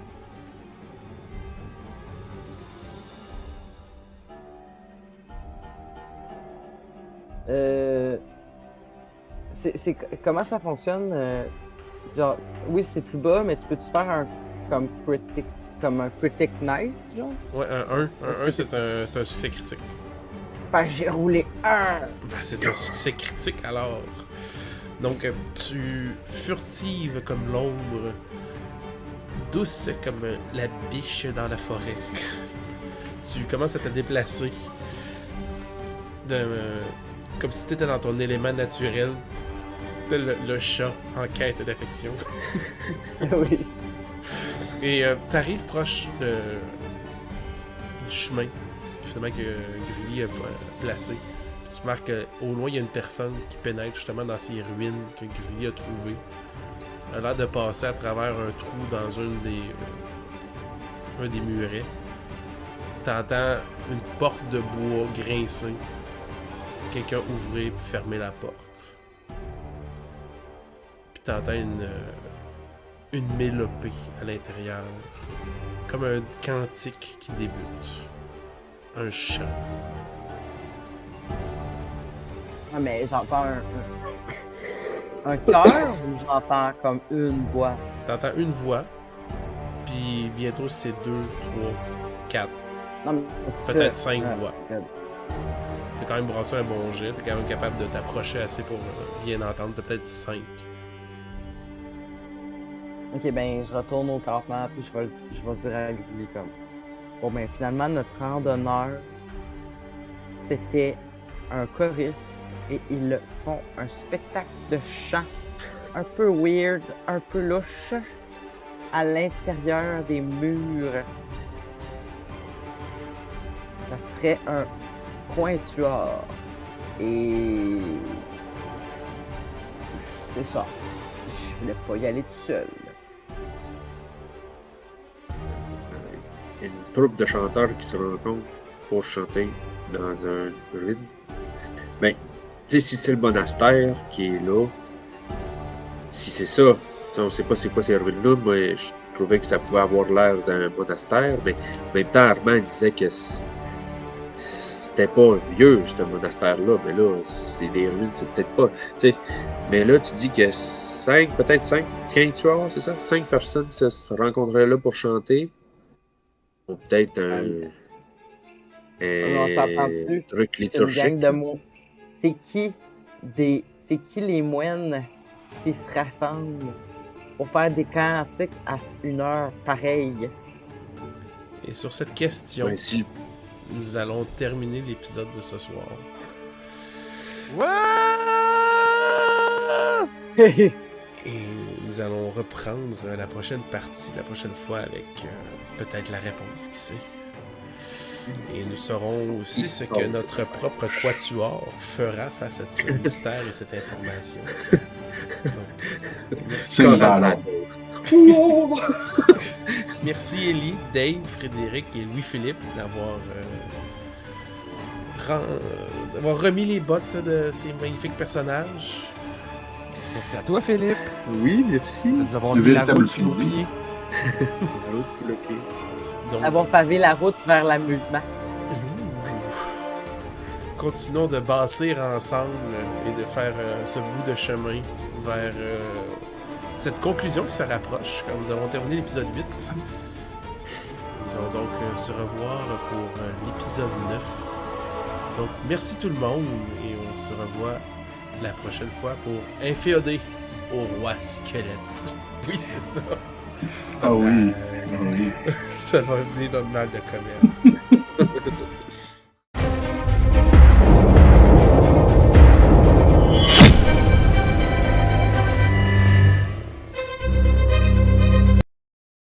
Comment ça fonctionne? Genre, oui, c'est plus bas, mais tu peux-tu faire un critic nice, genre? Ouais, un 1, c'est un succès critique. Fait que j'ai roulé 1! Ben, c'est un succès critique alors. Donc, tu furtives comme l'ombre, douce comme la biche dans la forêt. Tu commences à te déplacer comme si tu étais dans ton élément naturel, tel le chat en quête d'affection. Oui. Et t'arrives proche du chemin, justement, que Grilly a placé. Tu remarques qu'au loin, il y a une personne qui pénètre justement dans ces ruines que Grilly a trouvées. Elle a l'air de passer à travers un trou dans un des murets. T'entends une porte de bois grincer. Quelqu'un ouvrir puis fermer la porte. Puis t'entends une mélopée à l'intérieur. Comme un cantique qui débute. Un chant. Ah, mais j'entends un cœur ou j'entends comme une voix? T'entends une voix. Puis bientôt c'est 2, 3, 4. Non, mais Peut-être 5 Ah, voix. good. T'as quand même brassé un bon jet. T'es quand même capable de t'approcher assez pour bien entendre. Peut-être 5. Ok, ben, je retourne au campement, puis je vais dire à Grilly comme. Bon, ben, finalement, notre randonneur, c'était un choriste et ils font un spectacle de chant un peu weird, un peu louche à l'intérieur des murs. Ça serait un quintuor. Et c'est ça. Je voulais pas y aller tout seul. Une troupe de chanteurs qui se rencontrent pour chanter dans un ruine. Ben, tu sais, si c'est le monastère qui est là, si c'est ça, on sait pas c'est quoi ces ruines-là, moi je trouvais que ça pouvait avoir l'air d'un monastère, mais en même temps Armand disait que c'était pas vieux ce monastère-là, mais là, si c'est des ruines, c'est peut-être pas. Tu sais, mais là, tu dis que peut-être 5 quintuors, c'est ça? 5 personnes se rencontreraient là pour chanter. Ou peut-être On s'entend plus. truc C'est une liturgique. gang de mots. C'est qui les moines qui se rassemblent pour faire des cantiques à 1 heure pareille? Et sur cette question, Ben, si nous allons terminer l'épisode de ce soir. Ouais! Et nous allons reprendre la prochaine partie, la prochaine fois, avec peut-être la réponse, qui sait. Et nous saurons aussi ce que notre propre quatuor fera face à ce mystère et cette information. Donc, merci. C'est une valeur. Merci Ellie, Dave, Frédéric et Louis-Philippe d'avoir remis les bottes de ces magnifiques personnages. Merci à toi, Philippe, Oui, merci. de nous avoir Le mis la véritable route sur nos plaisir. pieds. L'autre sur le pied. Donc, Avoir pavé la route vers l'amusement. continuons de bâtir ensemble et de faire ce bout de chemin vers cette conclusion qui se rapproche quand nous avons terminé l'épisode 8. Nous allons donc se revoir pour l'épisode 9. Donc merci tout le monde et on se revoit la prochaine fois pour Inféodé au roi squelette. Oui, c'est ça. Ah oui. Ça va venir dans le mal de commerce.